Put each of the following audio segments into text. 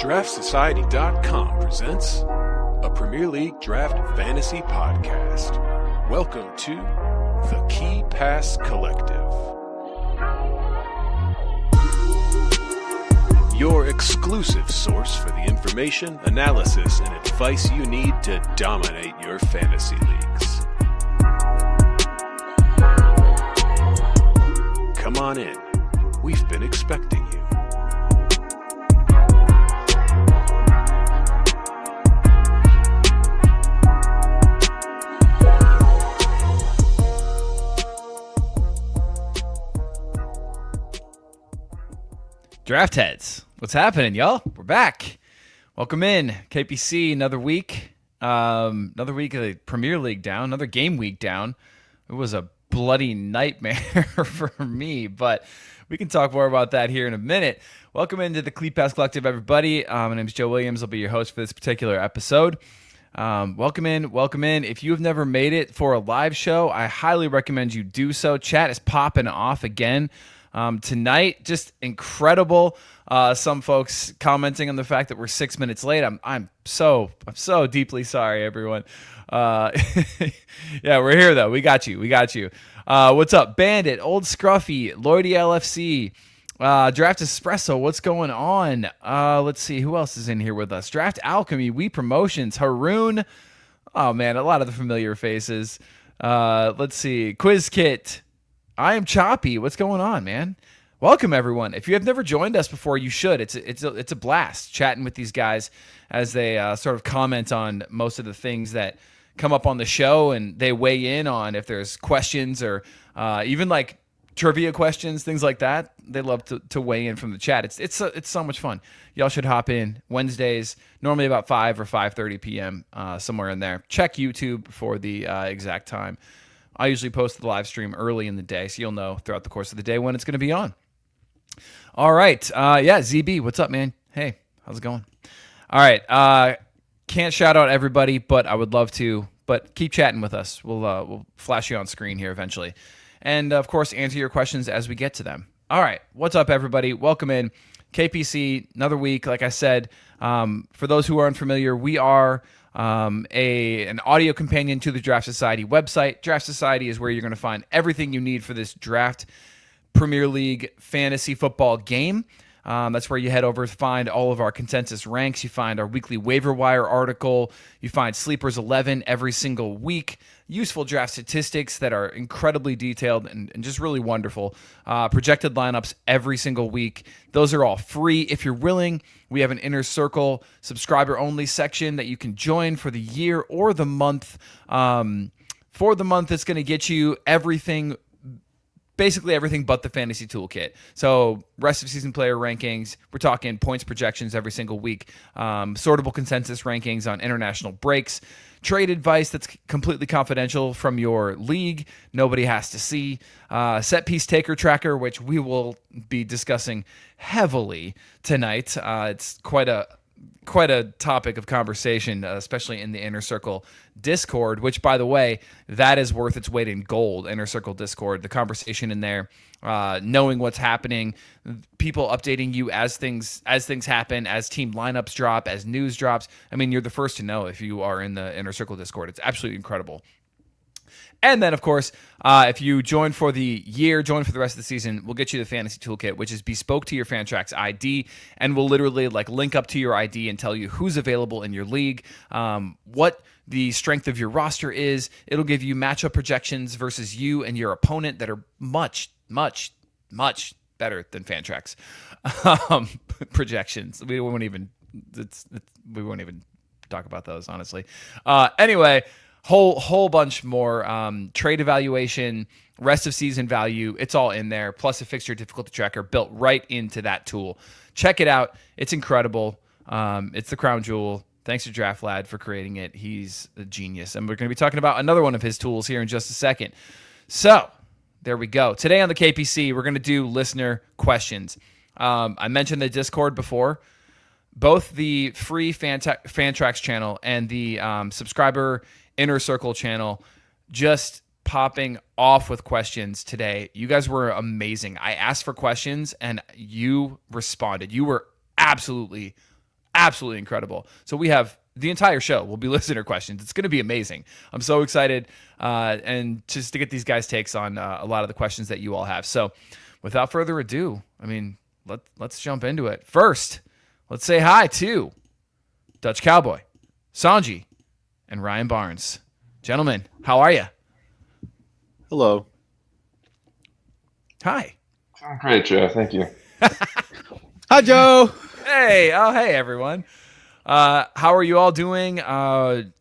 DraftSociety.com presents a Premier League Draft Fantasy Podcast. Welcome to the Key Pass Collective. Your exclusive source for the information, analysis, and advice you need to dominate your fantasy leagues. Come on in. We've been expecting you. Draft heads, what's happening, y'all? We're back. Welcome in, KPC. Another week of the Premier League down. Another game week down. It was a bloody nightmare for me, but we can talk more about that here in a minute. Welcome into the Key Pass Collective, everybody. My name is Joe Williams. I'll be your host for this particular episode. Welcome in. If you have never made it for a live show, I highly recommend you do so. Chat is popping off again. Tonight, just incredible. Some folks commenting on the fact that we're 6 minutes late. I'm so deeply sorry, everyone. Yeah, we're here though. We got you. What's up, Bandit, Old Scruffy, Lloydie LFC, Draft Espresso? What's going on? Let's see who else is in here with us. Draft Alchemy, We Promotions, Haroon. Oh man, a lot of the familiar faces. Let's see, Quiz Kit. I am Choppy. What's going on, man? Welcome, everyone. If you have never joined us before, you should. It's a blast chatting with these guys as they sort of comment on most of the things that come up on the show, and they weigh in on if there's questions or even like trivia questions, things like that. They love to weigh in from the chat. It's so much fun. Y'all should hop in Wednesdays, normally about 5 or 5:30 p.m. Somewhere in there. Check YouTube for the exact time. I usually post the live stream early in the day, so you'll know throughout the course of the day when it's going to be on. All right. Yeah, ZB, what's up, man? Hey, how's it going? All right. Can't shout out everybody, but I would love to. But keep chatting with us. We'll flash you on screen here eventually. And, of course, answer your questions as we get to them. All right. What's up, everybody? Welcome in. KPC, another week. Like I said, for those who are unfamiliar, we are an audio companion to the Draft Society website. Draft Society is where you're going to find everything you need for this draft Premier League fantasy football game. That's where you head over to find all of our consensus ranks. You find our weekly waiver wire article. You find Sleepers 11 every single week. Useful draft statistics that are incredibly detailed and just really wonderful. Projected lineups every single week. Those are all free if you're willing. We have an Inner Circle subscriber-only section that you can join for the year or the month. For the month, it's going to get you everything, basically everything but the fantasy toolkit. So rest of season player rankings, we're talking points projections every single week, sortable consensus rankings on international breaks, trade advice that's completely confidential from your league, nobody has to see, set piece taker tracker, which we will be discussing heavily tonight. It's quite a topic of conversation, especially in the Inner Circle Discord, which, by the way, that is worth its weight in gold. Inner Circle Discord, the conversation in there, knowing what's happening, people updating you as things happen, as team lineups drop, as news drops. I mean, you're the first to know if you are in the Inner Circle Discord. It's absolutely incredible. And then, of course, if you join for the year, join for the rest of the season, we'll get you the Fantasy Toolkit, which is bespoke to your Fantrax ID, and we'll literally link up to your ID and tell you who's available in your league, what the strength of your roster is. It'll give you matchup projections versus you and your opponent that are much, much, much better than Fantrax projections. We won't even talk about those, honestly. Anyway. Whole bunch more trade evaluation, rest of season value. It's all in there. Plus a fixture difficulty tracker built right into that tool. Check it out. It's incredible. It's the crown jewel. Thanks to Draft Lad for creating it. He's a genius. And we're going to be talking about another one of his tools here in just a second. So there we go. Today on the KPC, we're going to do listener questions. I mentioned the Discord before. Both the free Fantrax channel and the subscriber Inner Circle channel just popping off with questions today. You guys were amazing. I asked for questions and you responded. You were absolutely absolutely incredible. So we have the entire show will be listener questions. It's going to be amazing. I'm so excited, and just to get these guys' takes on a lot of the questions that you all have. So, without further ado, I mean, let's jump into it. First, let's say hi to Dutch Cowboy, Sanjy, and Ryan Barnes. Gentlemen, how are you? Hello. Hi. Doing great, Joe. Thank you. Hi, Joe. Hey. Oh, hey, everyone. How are you all doing?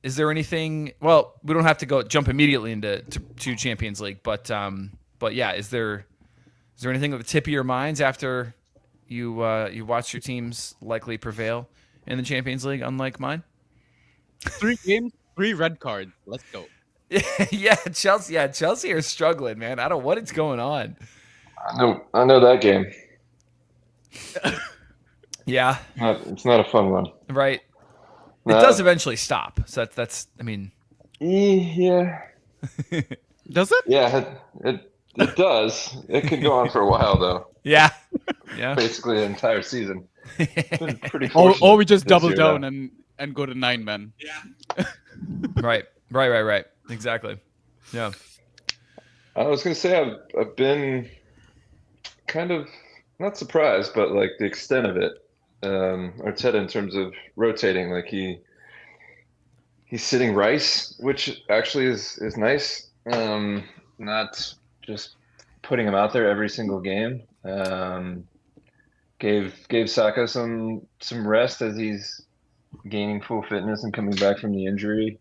Is there anything? Well, we don't have to jump immediately into Champions League, but yeah, is there anything at the tip of your minds after you watch your teams likely prevail in the Champions League, unlike mine? 3 games, 3 red cards. Let's go. Yeah, Chelsea. Yeah, Chelsea are struggling, man. I don't know what is going on. I know that game. Yeah, It's not a fun one. right. It No. does eventually stop. So that's. I mean, Yeah. Does it? Yeah, it does. It could go on for a while, though. yeah, yeah. Basically, the entire season. It's been pretty Or fortunate we just this double year, down though. and go to 9 men. Right. Exactly. Yeah. I was going to say I've been kind of not surprised, but like the extent of it. Arteta in terms of rotating, like he's sitting Rice, which actually is nice. Not just putting him out there every single game. Gave Saka some rest as he's gaining full fitness and coming back from the injury.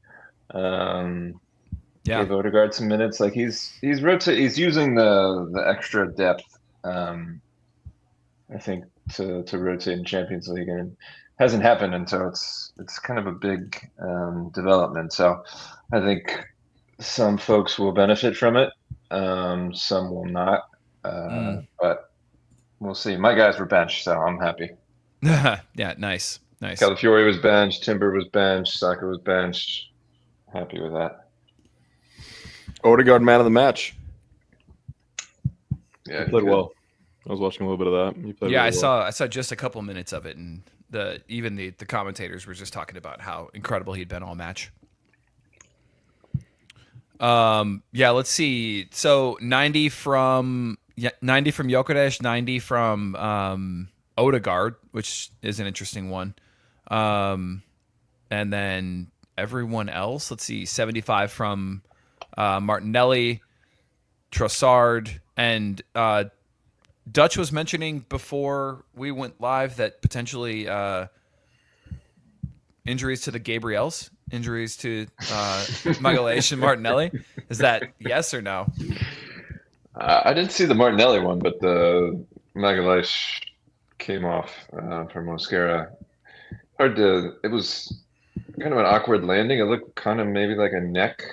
Yeah. Gave Odegaard some minutes. Like he's using the extra depth. I think to rotate in Champions League, and it hasn't happened until it's kind of a big development. So I think some folks will benefit from it. Some will not. But we'll see. My guys were benched, so I'm happy. Yeah. Nice. Calafiori was benched. Timber was benched. Saka was benched. Happy with that. Odegaard, man of the match. Yeah, He played well. I was watching a little bit of that. He played Yeah, really I saw just a couple minutes of it, and even the commentators were just talking about how incredible he'd been all match. Yeah, let's see. So 90 from Gyökeres, 90 from Odegaard, which is an interesting one. And then everyone else, let's see, 75 from Martinelli, Trossard, and Dutch was mentioning before we went live that potentially injuries to the Gabriels, injuries to Magalhaes and Martinelli. Is that yes or no? I didn't see the Martinelli one, but the Magalhaes came off for Mosquera. It was kind of an awkward landing. It looked kind of maybe like a neck,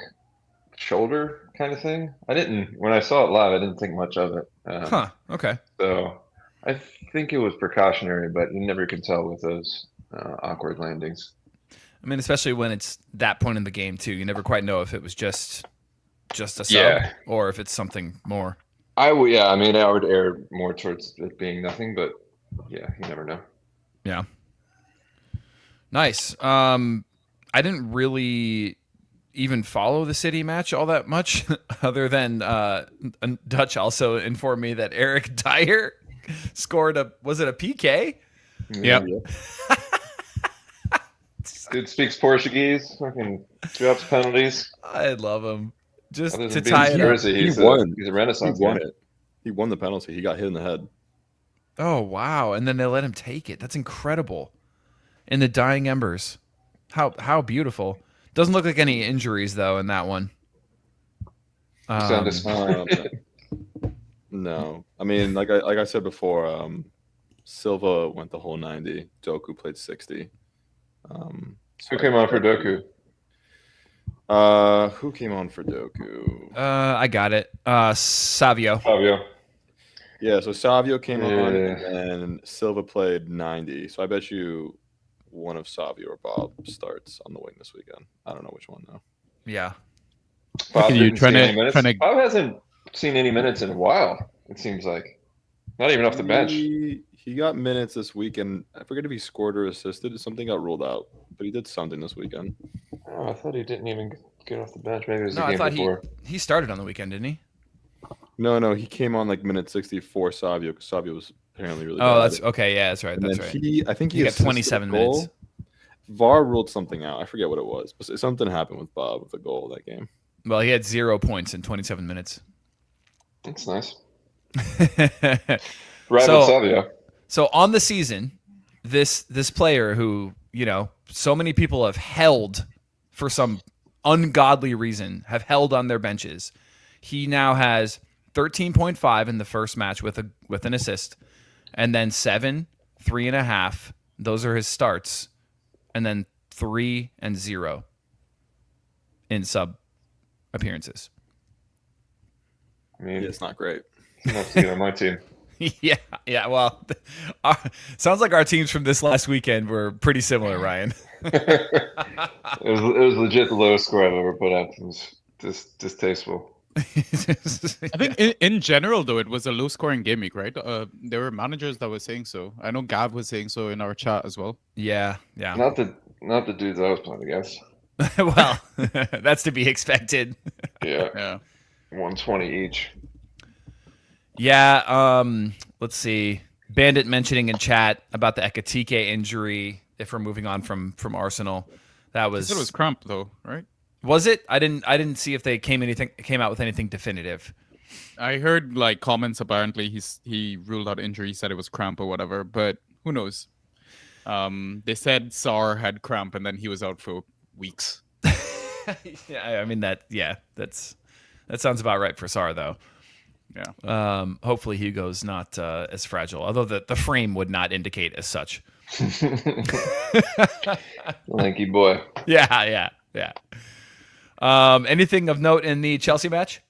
shoulder kind of thing. When I saw it live, I didn't think much of it. Okay. So I think it was precautionary, but you never can tell with those awkward landings. I mean, especially when it's that point in the game too. You never quite know if it was just a sub or if it's something more. I would err more towards it being nothing, but yeah, you never know. Yeah. Nice. I didn't really even follow the City match all that much, other than Dutch also informed me that Eric Dyer scored was it a PK? Yep. Dude speaks Portuguese, fucking drops penalties. I love him. Just Other to than being tie it up. Jersey, he's won. a Renaissance He won guy. it. He won the penalty. He got hit in the head. Oh, wow. And then they let him take it. That's incredible. In the dying embers. How beautiful. Doesn't look like any injuries, though, in that one. No, I mean, like I said before, Silva went the whole 90. Doku played 60. Who came on for Doku? Who came on for Doku? I got it. Savio. Fabio. Yeah, so Savio came on, Yeah. and then Silva played 90. So I bet you one of Savio or Bob starts on the wing this weekend. I don't know which one though. Yeah. Bob You didn't trying see to- any minutes. trying to- Bob hasn't seen any minutes in a while, it seems like. Not even off the bench. He got minutes this week, and I forget if he scored or assisted. Something got ruled out, but he did something this weekend. Oh, I thought he didn't even get off the bench. Maybe it was No, the I game thought before. he started on the weekend, didn't he? No, he came on like minute 64. Savio, because Savio was apparently really bad. Oh, that's okay. Yeah, that's right. And That's then right. I think He got assisted a 27 goal. minutes. VAR ruled something out. I forget what it was, but something happened with Bob with the goal that game. Well, he had 0 points in 27 minutes. That's nice. Right, Savio. So on the season, this player who, so many people have held for some ungodly reason, have held on their benches. He now has 13.5 in the first match with an assist, and then 7, 3.5. Those are his starts, and then 3 and 0 in sub appearances. I mean, it's not great. Enough to get on my team. Yeah. Well, sounds like our teams from this last weekend were pretty similar, Ryan. It was legit the lowest score I've ever put up. It was distasteful. I think in general, though, it was a low-scoring game week, right? There were managers that were saying so. I know Gav was saying so in our chat as well. Yeah. Not the dudes I was playing against. Well, that's to be expected. Yeah. 120 each. Yeah. Let's see. Bandit mentioning in chat about the Ekatike injury. If we're moving on from Arsenal, that was. It was cramp though, right? Was it? I didn't see if they came out with anything definitive. I heard like comments. Apparently, he ruled out injury. He said it was cramp or whatever, but who knows? They said Sar had cramp and then he was out for weeks. Yeah, I mean that sounds about right for Sar though. Yeah. Hopefully Hugo's not as fragile, although the frame would not indicate as such. Lanky boy. Yeah. Anything of note in the Chelsea match?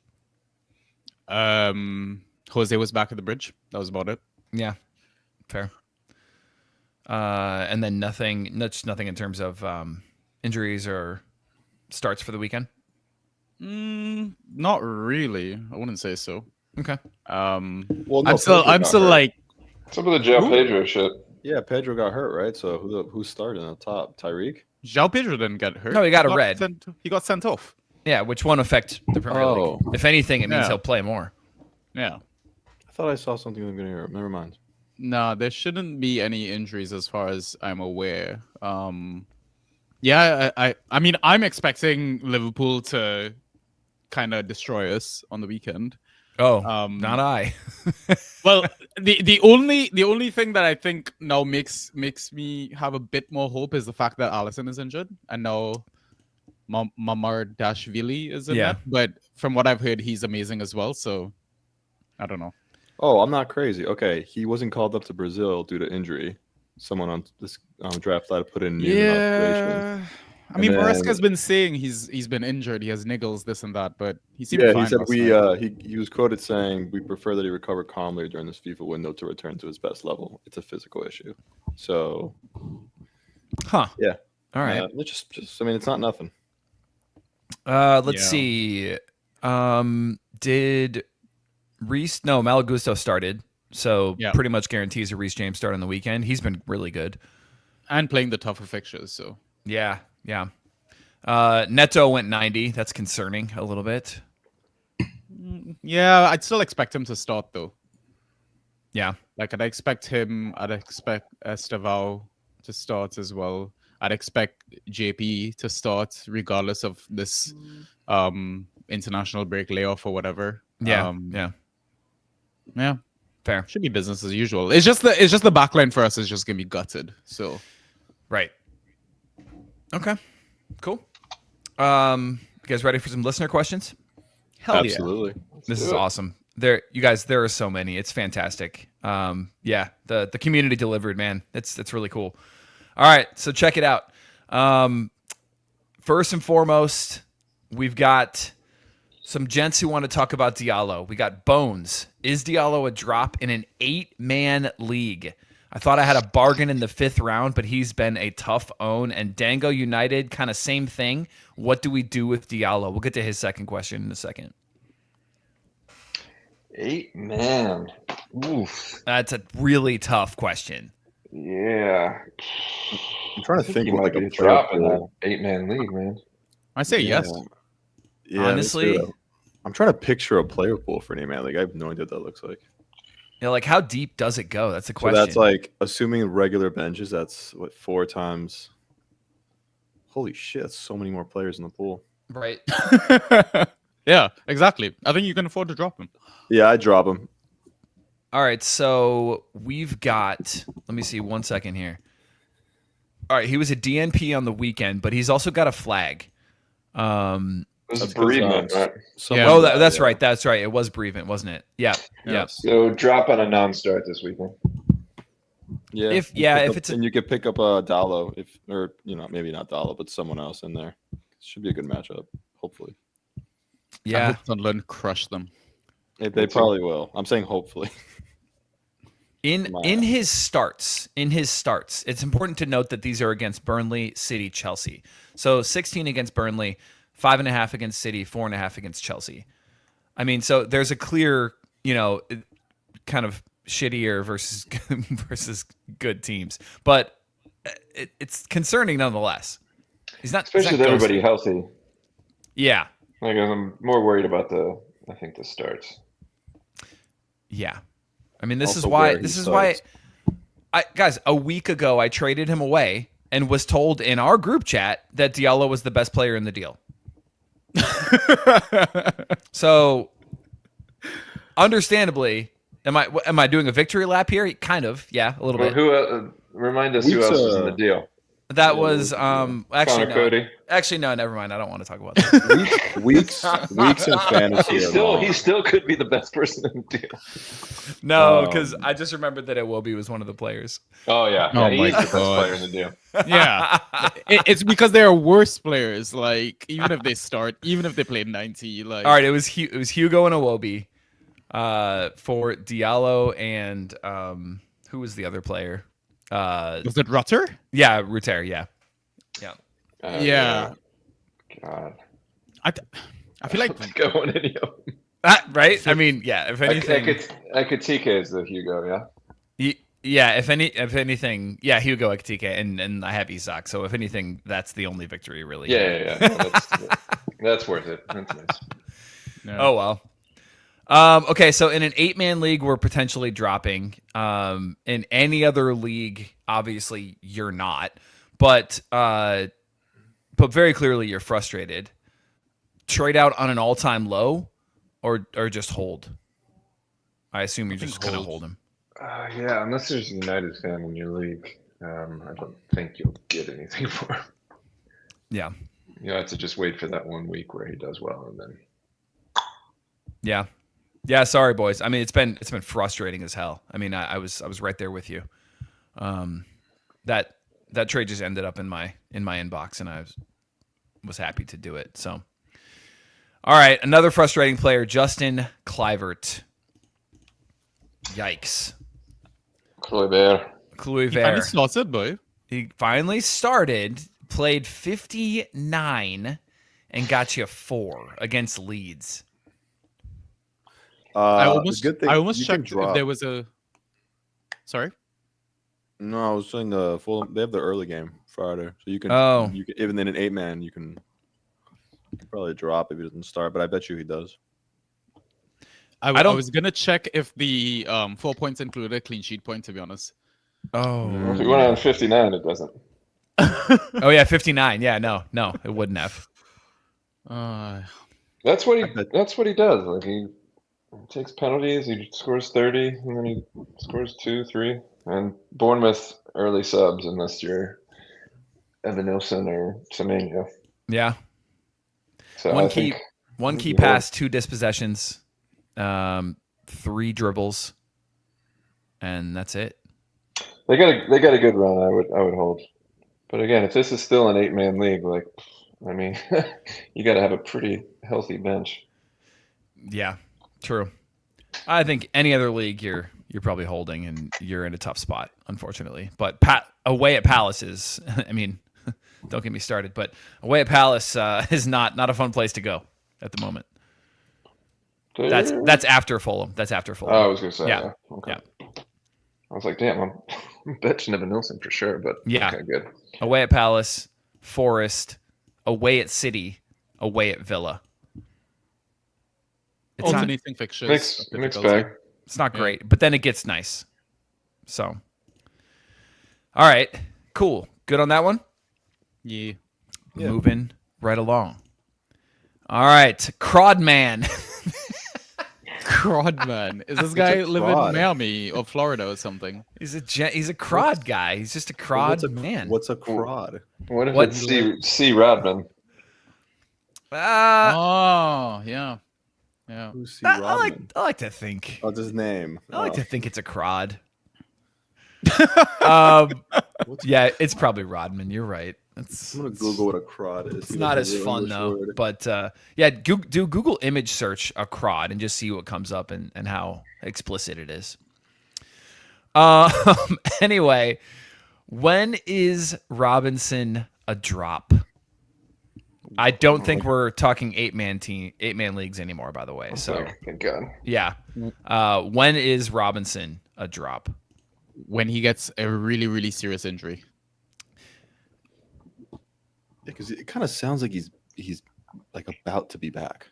Jose was back at the bridge. That was about it. Yeah, fair. And then nothing in terms of injuries or starts for the weekend. Not really. I wouldn't say so. Okay. Well, no, I'm still like some of the Joe Pedro shit. Yeah, Pedro got hurt, right? So who started on the top? Tyreek? João Pedro didn't get hurt. No, he got a red. He got sent off. Yeah, which won't affect the Premier League. If anything, it means he'll play more. Yeah. I thought I saw something in the beginning of Europe. Never mind. No, there shouldn't be any injuries as far as I'm aware. Yeah, I mean, I'm expecting Liverpool to kind of destroy us on the weekend. Oh, not I. Well, the only thing that I think now makes me have a bit more hope is the fact that Alisson is injured and now Mamardashvili is in there. But from what I've heard, he's amazing as well. So I don't know. Oh, I'm not crazy. Okay, he wasn't called up to Brazil due to injury. Someone on this draft lab put in Yeah. I mean, Maresca's been saying he's been injured. He has niggles, this and that, but he seemed fine. He said he was quoted saying, "We prefer that he recover calmly during this FIFA window to return to his best level. It's a physical issue." So, yeah, all right. Just I mean, it's not nothing. Let's see. Did Reece? No, Malagusto started, so pretty much guarantees a Reece James start on the weekend. He's been really good and playing the tougher fixtures. So yeah. Neto went 90. That's concerning a little bit. Yeah, I'd still expect him to start though. Yeah, like I'd expect him. I'd expect Estevao to start as well. I'd expect JP to start regardless of this international break layoff or whatever. Yeah. Fair. Should be business as usual. It's just the backline for us is just gonna be gutted. So, right. Okay. Cool. You guys ready for some listener questions? Hell Absolutely. Yeah. This is awesome. There are so many. It's fantastic. The community delivered, man. It's really cool. All right, so check it out. First and foremost, we've got some gents who want to talk about Diallo. We got Bones. Is Diallo a drop in an 8-man league? I thought I had a bargain in the 5th round, but he's been a tough own. And Dango United, kind of same thing. What do we do with Diallo? We'll get to his second question in a second. 8-man. Oof. That's a really tough question. Yeah. I'm trying to think he what might like be a a drop in player that 8-man league, man. I say yes. Yeah, me Honestly, too. I'm trying to picture a player pool for an 8-man league. I have no idea what that looks like. like how deep does it go? That's a So question. that's like assuming regular benches. That's what 4 times. Holy shit! That's so many more players in the pool. right. Yeah, exactly. I think you can afford to drop him. Yeah, I drop him. All right, so we've got. Let me see 1 second here. All right, he was a DNP on the weekend, but he's also got a flag. It was That's 'cause, bereavement, right? Yeah. Oh, that's right. That's right. It was bereavement, wasn't it? Yeah. Yeah. So drop on a non-start this weekend. Yeah, If it's and you could pick up a Dallo or maybe not Dallo, but someone else in there. Should be a good matchup, hopefully. I yeah. hope Sunderland crush them. They probably will. I'm saying hopefully. In his starts, it's important to note that these are against Burnley, City, Chelsea. So 16 against Burnley, 5.5 against City, 4.5 against Chelsea. I mean, so there's a clear, kind of shittier versus good teams, but it's concerning nonetheless. He's not, Especially with everybody healthy. Yeah. Like I'm more worried about the starts. Yeah. I mean, this Also is why. where he This is why. Guys, a week ago I traded him away and was told in our group chat that Diallo was the best player in the deal. So, understandably, am I doing a victory lap here? Kind of, yeah, a little Well, bit. who remind us who else was in the deal? That was actually Connor Cody. Actually, no, never mind. I don't want to talk about that. weeks in fantasy. He still could be the best person in the deal. No, because I just remembered that Iwobi was one of the players. Oh yeah, Oh he's my the best God. player in the deal. Yeah, it's because they are worse players. Like even if they start, even if they play 90, like All right, it was Hugo and Iwobi for Diallo and who was the other player? was it Rutter? Yeah, Ruter. Yeah. Yeah. God, I feel like go on any of them. Right. I mean, yeah. If anything, Ekitike is the Hugo, yeah. Yeah. If anything, yeah, Hugo Ekitike and I have Isak. So if anything, that's the only victory really. Yeah. No, that's worth it. That's nice. no. Oh well. Okay, so in an 8-man league, we're potentially dropping. In any other league, obviously you're not, but very clearly you're frustrated. Trade out on an all-time low, or just hold. I assume you're just gonna hold him. Yeah, unless there's a United fan in your league, I don't think you'll get anything for him. Yeah. You have to just wait for that 1 week where he does well, and then. Yeah. Sorry, boys. I mean, it's been frustrating as hell. I mean, I was right there with you. That trade just ended up in my inbox, and I was happy to do it. So, all right, another frustrating player, Justin Kluivert. Yikes. Kluivert. He started, boy. He finally started, played 59, and got you 4 against Leeds. I almost you can checked if there was a. Sorry. No, I was saying they have the early game Friday, so you can. Oh. You can, even in an 8-man, you can probably drop if he doesn't start, but I bet you he does. I was gonna check if the 4 points included a clean sheet point. To be honest. Oh. Well, if he went on 59, it doesn't. Oh yeah, 59. Yeah, no, it wouldn't have. That's what he does. Like he takes penalties, he scores 30, and then he scores 2, 3. And Bournemouth early subs unless you're Evan Nilsson or Semenyo. Yeah. So one key pass, 2 dispossessions, 3 dribbles, and that's it. They got a good run. I would hold. But again, if this is still an 8-man league, like I mean, you got to have a pretty healthy bench. Yeah, true. I think any other league you're probably holding, and you're in a tough spot, unfortunately. But away at Palace is, I mean, don't get me started. But away at Palace is not a fun place to go at the moment. That's after Fulham. That's after Fulham. Oh, I was gonna say. Yeah. Okay. Yeah. I was like, damn, I'm betting Evan Nilsson for sure. But Yeah. okay, good. Away at Palace, Forest, away at City, away at Villa. It's not, Alternating fixtures. Mixed bag. it's not great, but then it gets nice. So, all right, cool. Good on that one? Yeah. Moving right along. All right, Crodman. Crodman. Is this guy living crod? in Miami or Florida or something? He's a crod guy. He's just a crod man. What's a crod? What if What's- it's C. Rodman? Oh, yeah. Yeah. Who's C. I Rodman? like to think. What's his name? I like to think it's a crod. What's- Yeah, it's probably Rodman. You're right. It's I'm gonna Google what a crod is. It's not as fun though. But yeah, do Google image search a crod and just see what comes up and how explicit it is. Anyway, when is Robinson a drop? I don't think we're talking 8-man leagues anymore, by the way. So Thank God. yeah, when is Robinson a drop? When he gets a really, really serious injury. because it kind of sounds like he's like about to be back.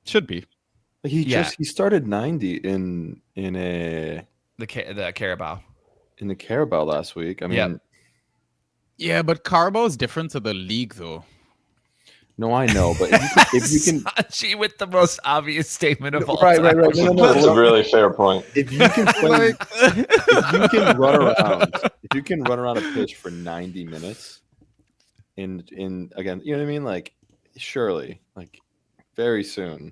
Should be. Like he started 90 in the Carabao. in the Carabao last week. I mean, Yep. Yeah, but Carbo is different to the league, though. no, I know, but if you can, Sanjy with the most obvious statement of all right. time. No. That's a really fair point. If you can play, if you can run around a pitch for 90 minutes, in again, you know what I mean? Like, surely, like, very soon.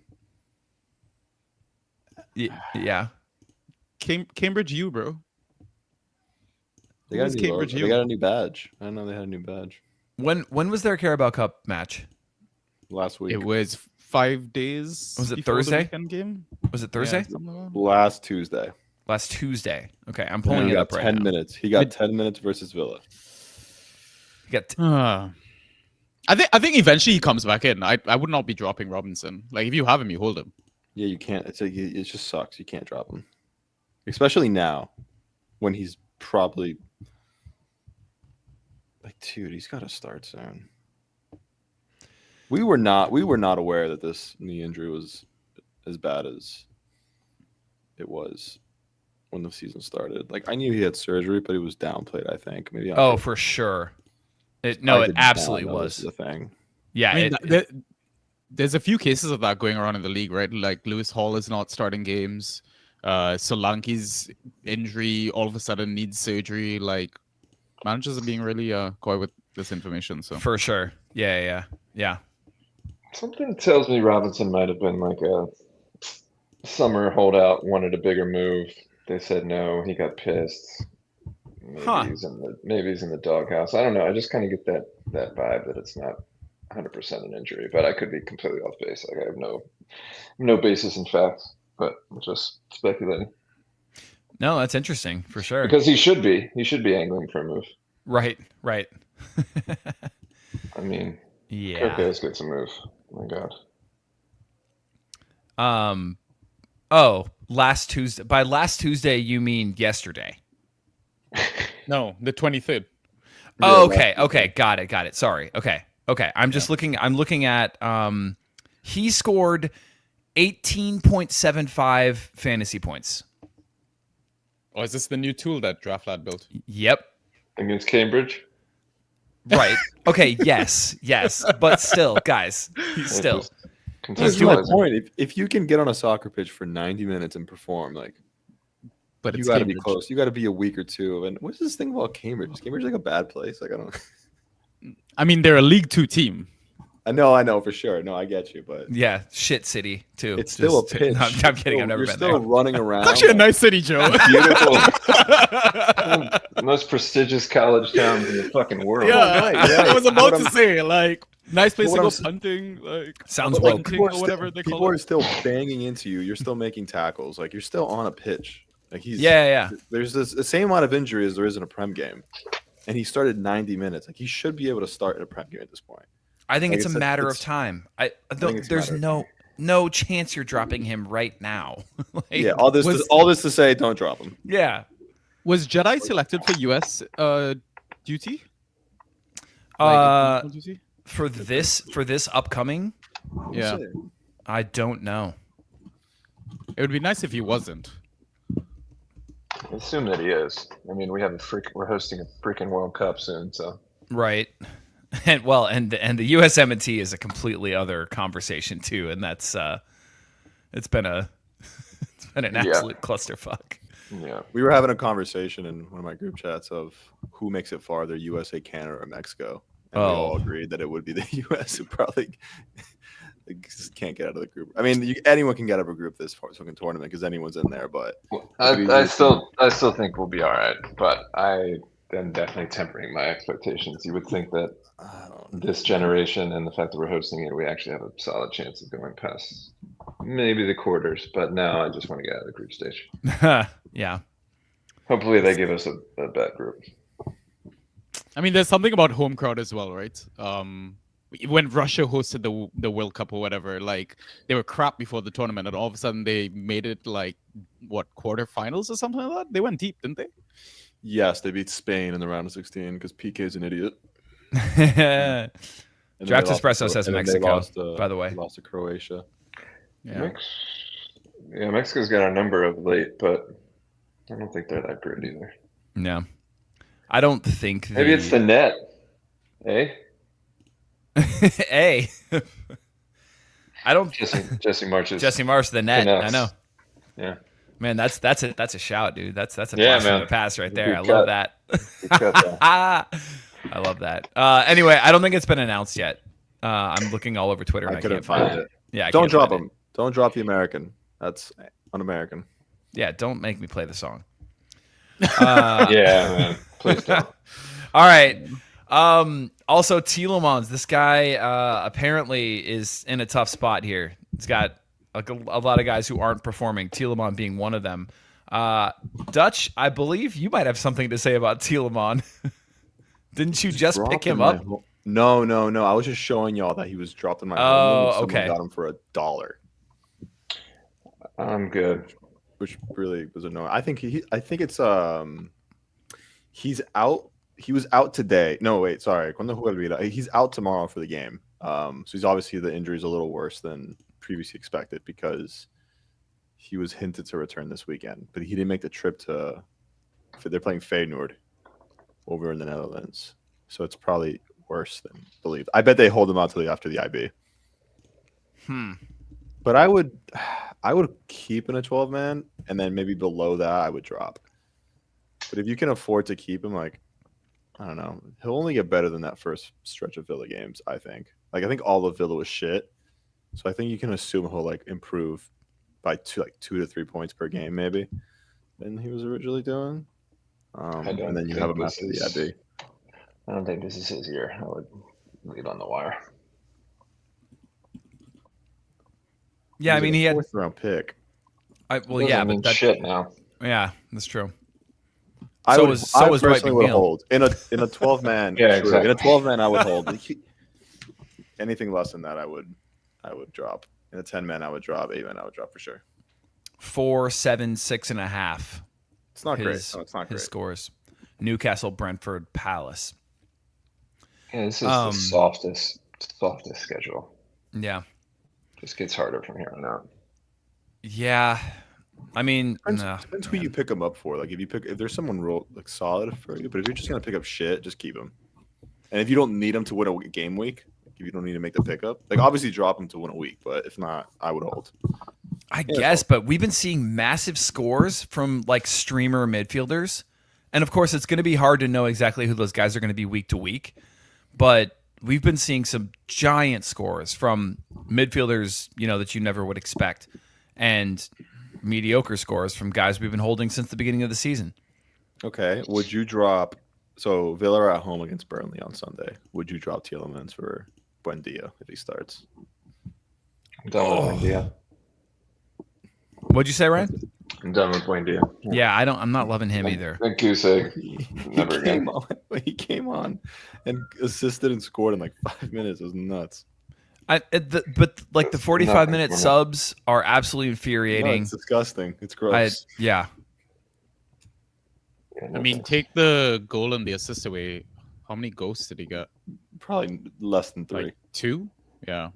Yeah. Cambridge U, bro. They got, Who's a new Cambridge logo. U? They got a new badge. I didn't know they had a new badge When was their Carabao Cup match? last week. It was 5 days. Was it before the Thursday? weekend game? Was it Thursday? Yeah, something like that. Last Tuesday. Last Tuesday. Okay, I'm And pulling he it got up right 10 now. minutes. He got 10 minutes versus Villa. You got I think eventually he comes back in. I would not be dropping Robinson. Like, if you have him, you hold him. Yeah, you can't. It's like, it just sucks. You can't drop him, especially now, when he's probably like, dude, he's got to start soon. We were not aware that this knee injury was as bad as it was when the season started. Like, I knew he had surgery, but it was downplayed. I think maybe. for sure. It I did not absolutely know was. this was a thing. Yeah, I mean, there's a few cases of that going around in the league, right? Like Lewis Hall is not starting games. Solanke's injury all of a sudden needs surgery. Like, managers are being really coy with this information. So for sure. Yeah. Something tells me Robinson might have been like a summer holdout, wanted a bigger move. They said no. He got pissed. Maybe he's in the doghouse. I don't know. I just kind of get that vibe that it's not 100% an injury, but I could be completely off base. Like, I have no basis in facts, but I'm just speculating. No, that's interesting for sure. Because he should be angling for a move. Right. I mean, Yeah. Kirk gets a move. Oh my God. Last Tuesday. By last Tuesday, you mean yesterday? no, the 23rd. Oh, okay. Got it. Sorry. Okay. I'm just looking. I'm looking at. He scored 18.75 fantasy points. Oh, is this the new tool that DraftLad built? Yep. Against Cambridge? Right. Okay. Yes. But still, guys, he's still. That's my point. If you can get on a soccer pitch for 90 minutes and perform, like, But you got to be close. You got to be a week or two. And what's this thing about Cambridge? Is Cambridge like a bad place? Like, I don't. I mean, they're a League 2 team. I know for sure. No, I get you, but Yeah, shit city too. it's still a pitch. No, I'm kidding. I've never You're been still there. running around. It's actually a nice city, Joe. Beautiful. The most prestigious college towns in the fucking world. right. I was about to say, like, nice place to What go I'm- punting, like Sounds But, like, well. people are or whatever they people call are it. still banging into you. You're still making tackles. Like, you're still on a pitch. Like, he's Yeah. There's the same amount of injury as there is in a Prem game, and he started 90 minutes. Like, he should be able to start in a Prem game at this point. I think Like it's a I said, matter of it's- time. think it's a There's matter of no. no chance you're dropping him right now. Like, Yeah, all this to say, don't drop him. yeah. Was Jedi selected for U.S. Duty? Uh, international duty? for this upcoming, Yeah. I don't know. It would be nice if he wasn't. I assume that he is. I mean, we're hosting a freaking World Cup soon, so. Right. And well, and the USM&T is a completely other conversation too, and that's it's been an absolute clusterfuck. Yeah. We were having a conversation in one of my group chats of who makes it farther, USA, Canada, or Mexico. And we all agreed that it would be the US who probably just can't get out of the group. I mean, anyone can get out of a group this fucking tournament because anyone's in there, but I still think we'll be all right, but I am definitely tempering my expectations. You would think that this generation and the fact that we're hosting it, we actually have a solid chance of going past maybe the quarters, but now I just want to get out of the group stage. Yeah. Hopefully they give us a bad group. I mean, there's something about home crowd as well, right? When Russia hosted the World Cup or whatever, like they were crap before the tournament, and all of a sudden they made it like quarterfinals or something like that. They went deep, didn't they? yes, they beat Spain in the round of 16 because PK's an idiot. Draft Espresso says Mexico, by the way. Lost to Croatia. Yeah. Mexico's got our number of late, but I don't think they're that great either. No. I don't think Maybe it's the net. Eh? Hey. I don't Jesse March's Jesse March the net. Canucks. I know. Yeah. Man, that's a shout, dude. That's a Yeah, blast from man. the pass right there. I Good love cut. that. Good cut there. I love that. Anyway, I don't think it's been announced yet. I'm looking all over Twitter and I can't couldn't find find it. Yeah, I Don't can't drop find him. Don't drop the American. That's un-American. Yeah, don't make me play the song. Yeah, man. Please don't. All right. Also, Tielemans, this guy apparently is in a tough spot here. He's got a lot of guys who aren't performing, Tielemans being one of them. Dutch, I believe you might have something to say about Tielemans. Didn't you just pick him up? No. I was just showing y'all that he was dropped in my Oh, home. okay. Got him for $1, I'm good. which really was annoying. I think it's he's out. He was out today. No, wait, sorry. He's out tomorrow for the game. So he's obviously the injury is a little worse than previously expected because he was hinted to return this weekend, but he didn't make the trip they're playing Feyenoord over in the Netherlands. So it's probably worse than believed. I bet they hold him out till after the IB. But I would keep in a 12-man, and then maybe below that I would drop. But if you can afford to keep him, like, I don't know, he'll only get better than that first stretch of Villa games, I think. Like, I think all of Villa was shit. So I think you can assume he'll like improve by 2 to 3 points per game, maybe, than he was originally doing. And then you have him after the IB. I don't think this is his year. I would leave on the wire. Yeah, I mean, he had. Fourth round pick. Doesn't mean shit now. Yeah, that's true. I So would was Dwight personally would McNeil. hold in a 12-man. Yeah, sure. exactly. In a 12-man, I would hold. Anything less than that, I would drop. In a 10-man, I would drop. 8-man, I would drop for sure. 4, 7, 6.5. It's not great. No, it's not great. His scores. Newcastle, Brentford, Palace. Yeah, this is the softest schedule. Yeah. Just gets harder from here on out. Yeah. I mean, Depends who you pick them up for. Like if there's someone real like solid for you, but if you're just gonna pick up shit, just keep them. And if you don't need them to win a game week, like if you don't need to make the pickup, like obviously drop them to win a week. But if not, I would hold. I guess, but we've been seeing massive scores from like streamer midfielders. And of course, it's going to be hard to know exactly who those guys are going to be week to week. But we've been seeing some giant scores from midfielders, that you never would expect. And mediocre scores from guys we've been holding since the beginning of the season. Okay. Would you drop? So Villa are at home against Burnley on Sunday. Would you drop Tielemans for Buendia if he starts? I'm done with Buendia. What'd you say, Ryan? I'm done with Buendia. Yeah, I'm not loving him either. And Goose never again. He came on and assisted and scored in like 5 minutes. It was nuts. But like the 45-minute subs are absolutely infuriating. No, it's disgusting. It's gross. Yeah. I mean, take the goal and the assist away. How many ghosts did he get? Probably less than 3. Like 2? Yeah.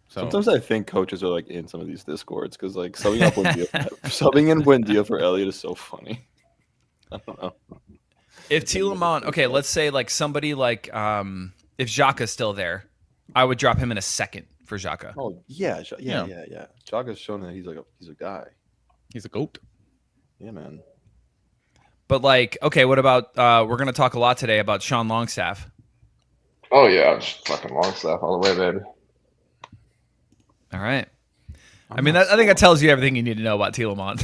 So Sometimes I think coaches are like in some of these discords because like subbing in Buendia for Elliot is so funny. I don't know. If Tielemans, okay, let's say like somebody like if Xhaka's still there, I would drop him in a second for Xhaka. Oh yeah. Jaga's shown that he's a guy. he's a goat. Yeah, man. But like, okay, what about we're gonna talk a lot today about Sean Longstaff. Oh yeah, just fucking Longstaff all the way, baby. All right. I mean, I think that tells you everything you need to know about Tielemans.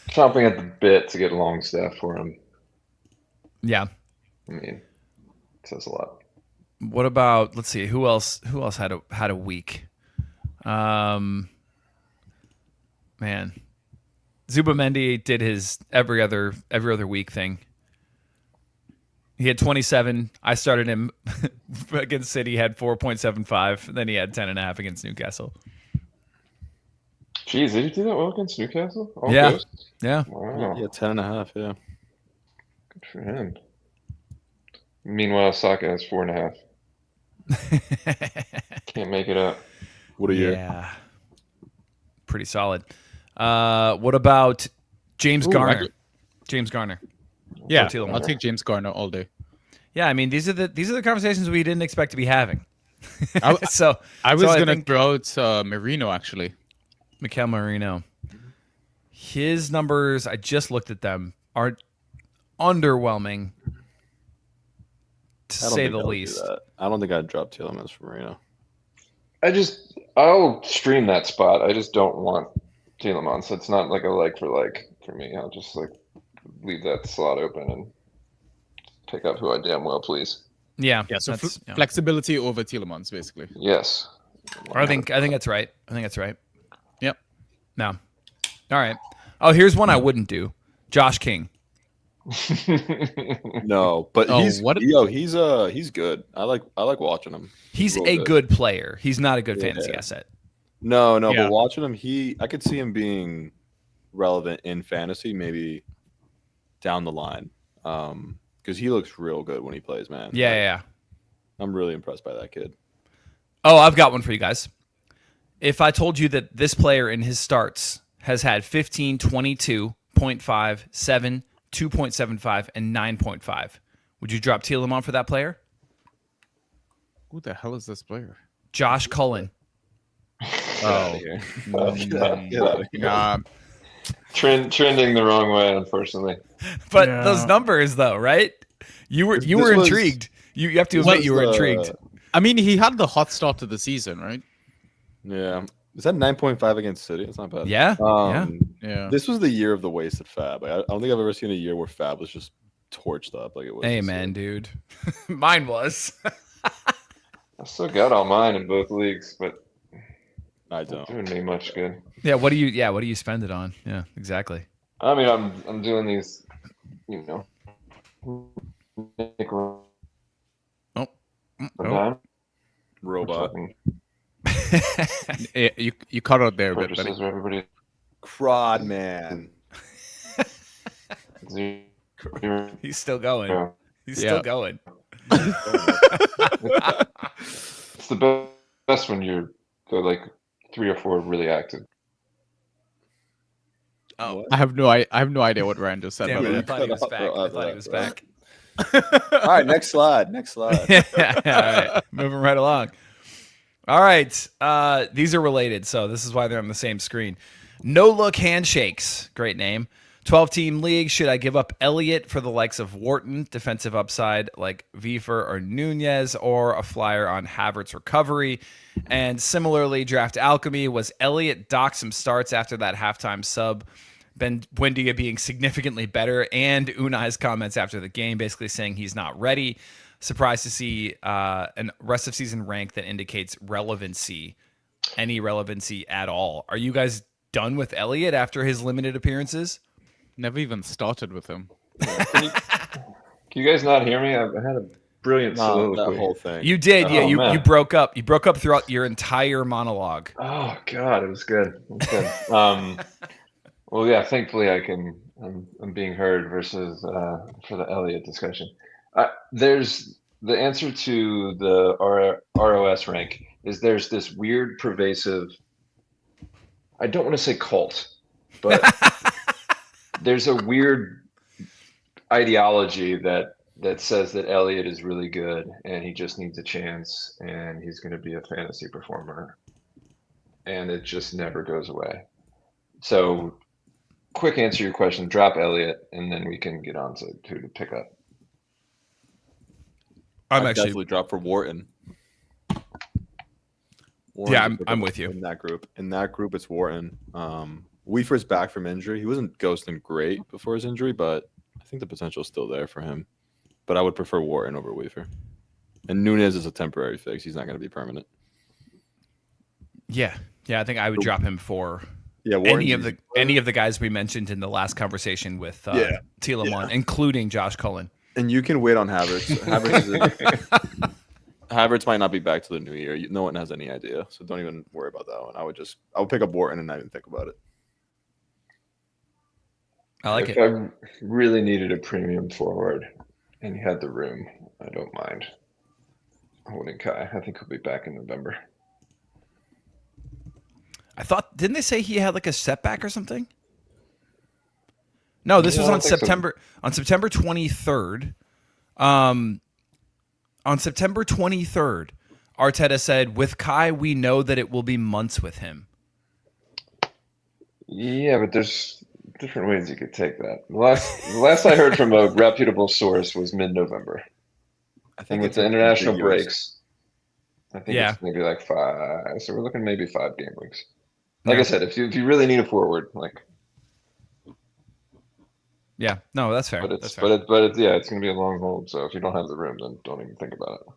Chomping at the bit to get Longstaff for him. Yeah. I mean, it says a lot. What about? Let's see. Who else had a week? Man, Zubamendi did his every other week thing. He had 27. I started him against City. He had 4.75. Then he had 10.5 against Newcastle. Jeez, did he do that well against Newcastle? All Yeah. ghosts? Yeah. Wow. Yeah, 10.5. Yeah. Good for him. Meanwhile, Saka has 4.5. Can't make it up. What a year. Yeah. Pretty solid. What about James Garner? James Garner. Yeah, Tielemans. I'll take James Garner all day. Yeah, I mean these are the conversations we didn't expect to be having. I was going to think throw out Marino, actually. Mikel Merino. His numbers, I just looked at them, are underwhelming, to say the least. I don't think I'd drop Tielemans for Marino. I'll stream that spot. I just don't want Tielemans. It's not like a like for me. I'll just like leave that slot open and pick up who I damn well please. Yeah. Yeah, so that's- flexibility over Tielemans, basically. Yes. I think that's right. Yep. No. All right. Oh, here's one I wouldn't do. Josh King. No, but Oh, he's what- he's good. I like watching him. He's real a good player. He's not a good fantasy asset. No, Yeah. but watching him, I could see him being relevant in fantasy, maybe down the line. Because he looks real good when he plays, man. Yeah. I'm really impressed by that kid. Oh, I've got one for you guys. If I told you that this player in his starts has had 15, 22.5, 7, 2.75, and 9.5, would you drop Tielemans for that player? Who the hell is this player? Josh Cullen. Oh, Get out of here. nah. Trending the wrong way, unfortunately. But Yeah. those numbers, though, right? You were This was- intrigued. You have to admit you were intrigued. I mean, he had the hot start to the season, right? Yeah. Is that 9.5 against City? It's not bad. Yeah. Yeah. This was the year of the wasted Fab. I don't think I've ever seen a year where Fab was just torched up like it was. Hey, this man, year. dude. Mine was. I still got all mine in both leagues, but I not don't. doing me much good. Yeah. What do you spend it on? Yeah. Exactly. I mean, I'm doing these, Oh. Robot. Yeah, you cut out there a bit, buddy. Purchases where everybody. Crod man. He's still going. Yeah. He's Yeah. still going. It's the best when you're like 3 or 4 really active. Oh, I have no idea what Ryan just said. damn by it. the I way. thought he was back. I thought he was back. All right, next slide. All right. Moving right along. All right. These are related, so this is why they're on the same screen. No look handshakes. Great name. 12-team league. Should I give up Elliott for the likes of Wharton, defensive upside like Vifer or Nunez, or a flyer on Havertz recovery? And similarly, draft alchemy. Was Elliott docked some starts after that halftime sub? Ben Buendia being significantly better, and Unai's comments after the game basically saying he's not ready. Surprised to see an rest of season rank that indicates relevancy, any relevancy at all. Are you guys done with Elliott after his limited appearances? Never even started with him. Can you guys not hear me? I had a brilliant Nah, soliloquy. that whole thing. You did, yeah. Oh, You man. broke up. You broke up throughout your entire monologue. Oh God, it was good. It was good. Well, yeah. Thankfully, I'm being heard versus for the Elliott discussion. There's the answer to the ROS rank is there's this weird pervasive. I don't want to say cult, but there's a weird ideology that says that Elliott is really good and he just needs a chance and he's going to be a fantasy performer, and it just never goes away. So, quick answer to your question: drop Elliott, and then we can get on to who to pick up. I'm I'd actually, definitely drop for Wharton. yeah, I'm with you. In that group. In that group, it's Wharton. Weaver's back from injury. He wasn't ghosting great before his injury, but I think the potential is still there for him. But I would prefer Wharton over Weaver. And Nunez is a temporary fix. He's not going to be permanent. Yeah, I think I would drop him for Wharton's any of the guys we mentioned in the last conversation with Tielemans, including Josh Cullen. And you can wait on Havertz. Havertz might not be back to the new year. No one has any idea, so don't even worry about that one. I would pick up Wharton and not even think about it. I like If it. I really needed a premium forward and he had the room, I don't mind holding Kai. I think he'll be back in November. I thought, didn't they say he had like a setback or something? No, this was on September 23rd. On September 23rd, Arteta said, "With Kai, we know that it will be months with him." Yeah, but there's different ways you could take that. The last I heard from a reputable source was mid-November. I And think with it's the international ambiguous. breaks, I think it's maybe like 5. So we're looking maybe 5 game weeks. Like Yeah. I said, if you really need a forward, like, Yeah, no, that's fair. but That's it's fair. but it's yeah, it's gonna be a long hold. So if you don't have the room, then don't even think about it.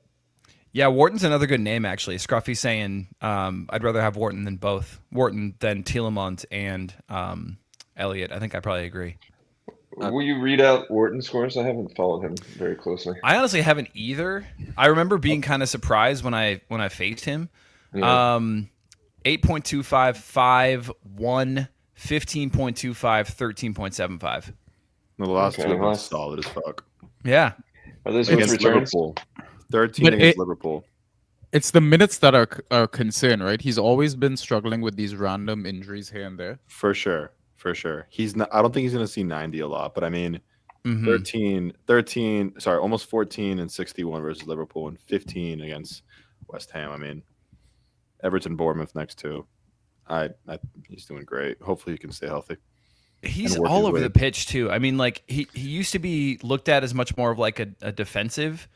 Yeah, Wharton's another good name, actually. Scruffy saying, I'd rather have Wharton than Tielemans and Elliott. I think I probably agree. Will you read out Wharton's scores? I haven't followed him very closely. I honestly haven't either. I remember being kind of surprised when I faced him. Yeah. 8.25, 5, 1, 15.25, 13.75. The last Okay, two have been nice. solid as fuck. Yeah. Are those with Against returns? Liverpool. 13 But against Liverpool. It's the minutes that are a concern, right? He's always been struggling with these random injuries here and there. For sure. He's not. I don't think he's going to see 90 a lot, but I mean, Mhm. 13, almost 14 and 61 versus Liverpool and 15 against West Ham. I mean, Everton, Bournemouth next two. He's doing great. Hopefully he can stay healthy. He's and work all his over way. the pitch, too. I mean, like, he used to be looked at as much more of like a defensive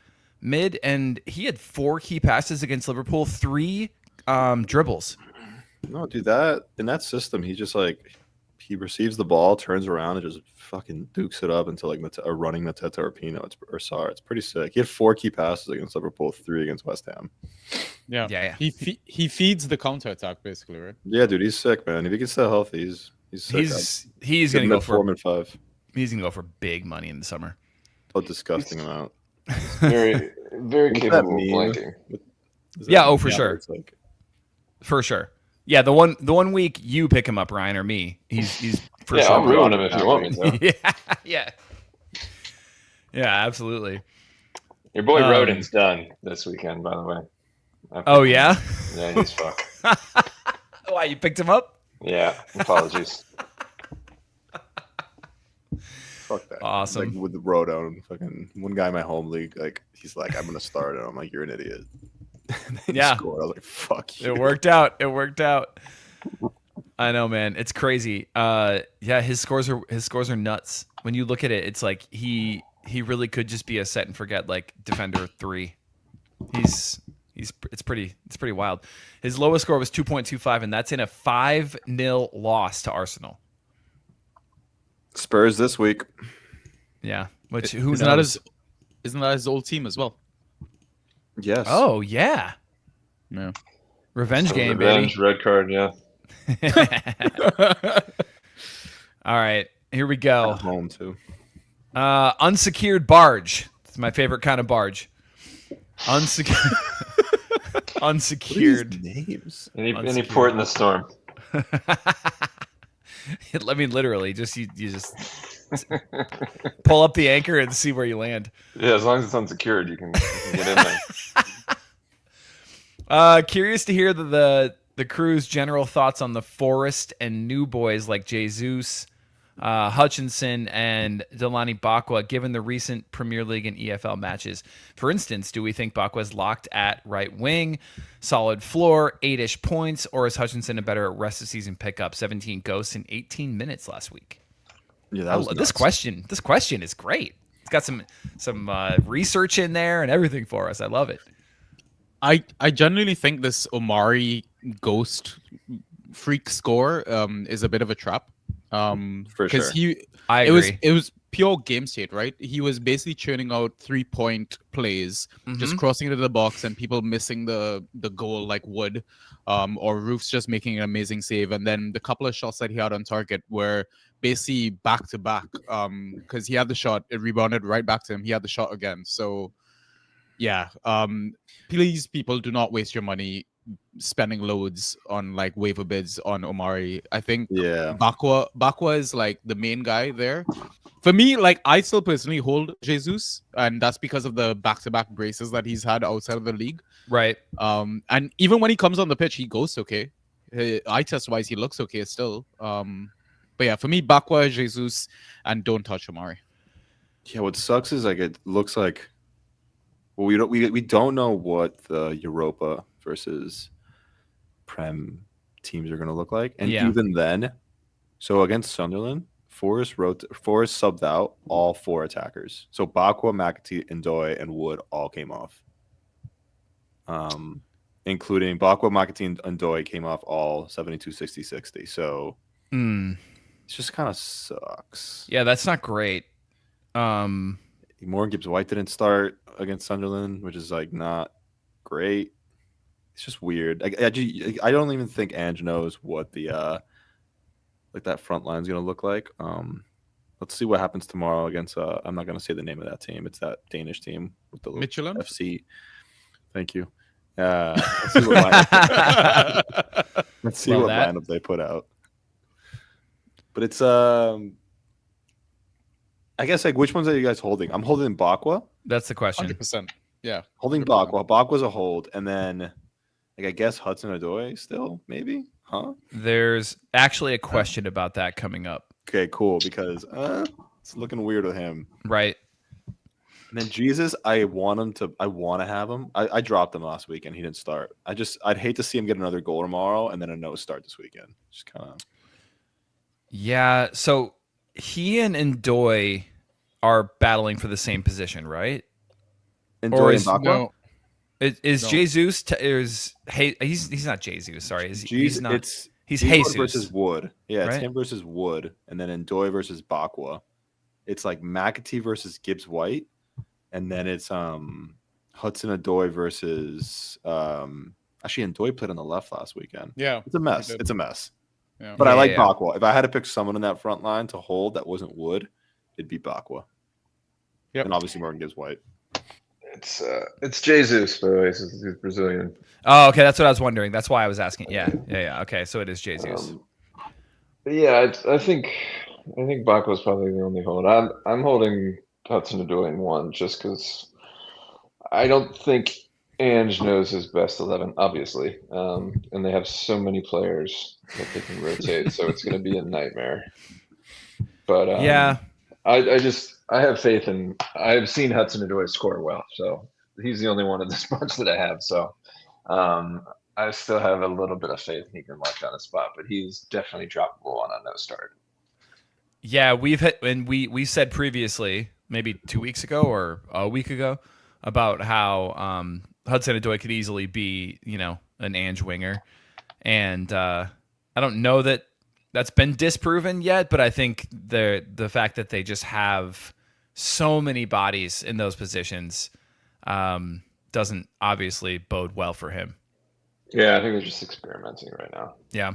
mid, and he had 4 key passes against Liverpool, 3 dribbles. No, dude, in that system, he just he receives the ball, turns around, and just fucking dukes it up into like a running Mateta or Pino or Sarr. It's pretty sick. He had 4 key passes against Liverpool, 3 against West Ham. Yeah. He feeds the counter attack basically, right? Yeah, dude, he's sick, man. If he can stay healthy, he's sick. He's gonna go for 5. he's gonna go for big money in the summer. A disgusting amount. Very, very What's that capable of mean? blanking. Is Yeah, that- oh, for sure. It's like, For sure. Yeah, the one week you pick him up, Ryan, or me, he's for Yeah, sure. I'll ruin him if you want me to. Yeah. Yeah, absolutely. Your boy Um, Rodin's done this weekend, by the way. Oh yeah? Yeah, he's fucked. Why, you picked him up? Yeah, apologies. fuck that. Awesome. Like with the Rodon, fucking one guy in my home league, like he's like, I'm gonna start, and I'm like, you're an idiot. And then he Yeah. scored. I was like, fuck you. It worked out. I know, man. It's crazy. Yeah, his scores are nuts. When you look at it, it's like he really could just be a set and forget like defender 3. It's pretty wild. His lowest score was 2.25, and that's in a 5-0 loss to Arsenal. Spurs this week. Yeah, which who Isn't knows? Isn't that his old team as well? Yes. Oh yeah, Yeah. revenge So game, revenge, red card, yeah. baby. All right, here we go. At home too. Unsecured barge. It's my favorite kind of barge. Unsecured. Unsecured. Names. Any port in the storm. I mean, literally, you just pull up the anchor and see where you land. Yeah, as long as it's unsecured, you can get in there. Curious to hear the crew's general thoughts on the Forest and new boys like Jesus, Hutchinson, and Delani Bakwa, given the recent Premier League and EFL matches. For instance, do we think Bakwa's locked at right wing, solid floor, 8-ish points, or is Hutchinson a better rest of season pickup? 17 ghosts in 18 minutes last week. Yeah, that was this question. This question is great. It's got some research in there and everything for us. I love it. I genuinely think this Omari ghost freak score is a bit of a trap. For sure. I agree. It was pure game state, right? He was basically churning out 3-point plays, just crossing into the box and people missing the goal like Wood, or Roofs just making an amazing save. And then the couple of shots that he had on target were basically back to back. Because he had the shot, it rebounded right back to him. He had the shot again. So yeah. Please, people, do not waste your money spending loads on like waiver bids on Omari. I think Bakwa is like the main guy there. For me, like I still personally hold Jesus, and that's because of the back-to-back braces that he's had outside of the league. Right. And even when he comes on the pitch, he goes okay. Eye test wise, he looks okay still. But yeah, for me, Bakwa, Jesus, and don't touch Omari. Yeah, what sucks is like it looks like we don't know what the Europa versus Prem teams are going to look like, and even then, so against Sunderland, Forest subbed out all 4 attackers. So Bakwa, McAtee, Ndoye, and Wood all came off. Including Bakwa, McAtee, and Ndoye came off all 72, 60, 60. So it just kind of sucks. Yeah, that's not great. Morgan Gibbs-White didn't start against Sunderland, which is like not great. It's just weird. I don't even think Ange knows what the like that front line is going to look like. Let's see what happens tomorrow against I'm not going to say the name of that team. It's that Danish team with the Michelin FC. Thank you. Let's see what lineup they put out. But it's I guess like which ones are you guys holding? I'm holding Bakwa. That's the question. 100%. Yeah. Holding Bakwa. Bakwa's a hold, and then like I guess Hudson-Odoi still, maybe? Huh? There's actually a question about that coming up. Okay, cool, because it's looking weird with him. Right. And then Jesus, I want to have him. I dropped him last week and he didn't start. I'd hate to see him get another goal tomorrow and then a no start this weekend. Just kind of. Yeah, so he and Ndoye are battling for the same position, right? Ndoye and Bakwa? No. Is No. Jesus he's not Jesus, sorry. He's It's Jesus versus Wood. Yeah, it's right? him versus Wood, and then Ndoye versus Bakwa. It's like McAtee versus Gibbs-White, and then it's Hudson-Odoi versus actually Ndoye played on the left last weekend. Yeah. It's a mess. he did. It's a mess. Yeah. But I like Yeah. Bakwa. If I had to pick someone in that front line to hold that wasn't Wood, it'd be Bakwa. Yep. And obviously Morgan Gibbs-White. It's Jesus, by the way. He's Brazilian. Oh, okay, that's what I was wondering. That's why I was asking. Yeah. Okay, so it is Jesus. Yeah, I think Bakwa's probably the only hold. I'm holding Hudson-Odoi in 1 just because I don't think Ange knows his best 11, obviously, and they have so many players that they can rotate, so it's going to be a nightmare. But Yeah. I have faith in. I've seen Hudson-Odoi score well, so he's the only one of this bunch that I have. So I still have a little bit of faith he can lock down a spot, but he's definitely droppable on a no start. Yeah, we've hit, and we said previously, maybe 2 weeks ago or a week ago, about how Hudson-Odoi could easily be, an Ange winger, and I don't know that that's been disproven yet, but I think the fact that they just have so many bodies in those positions doesn't obviously bode well for him. Yeah, I think they're just experimenting right now. Yeah.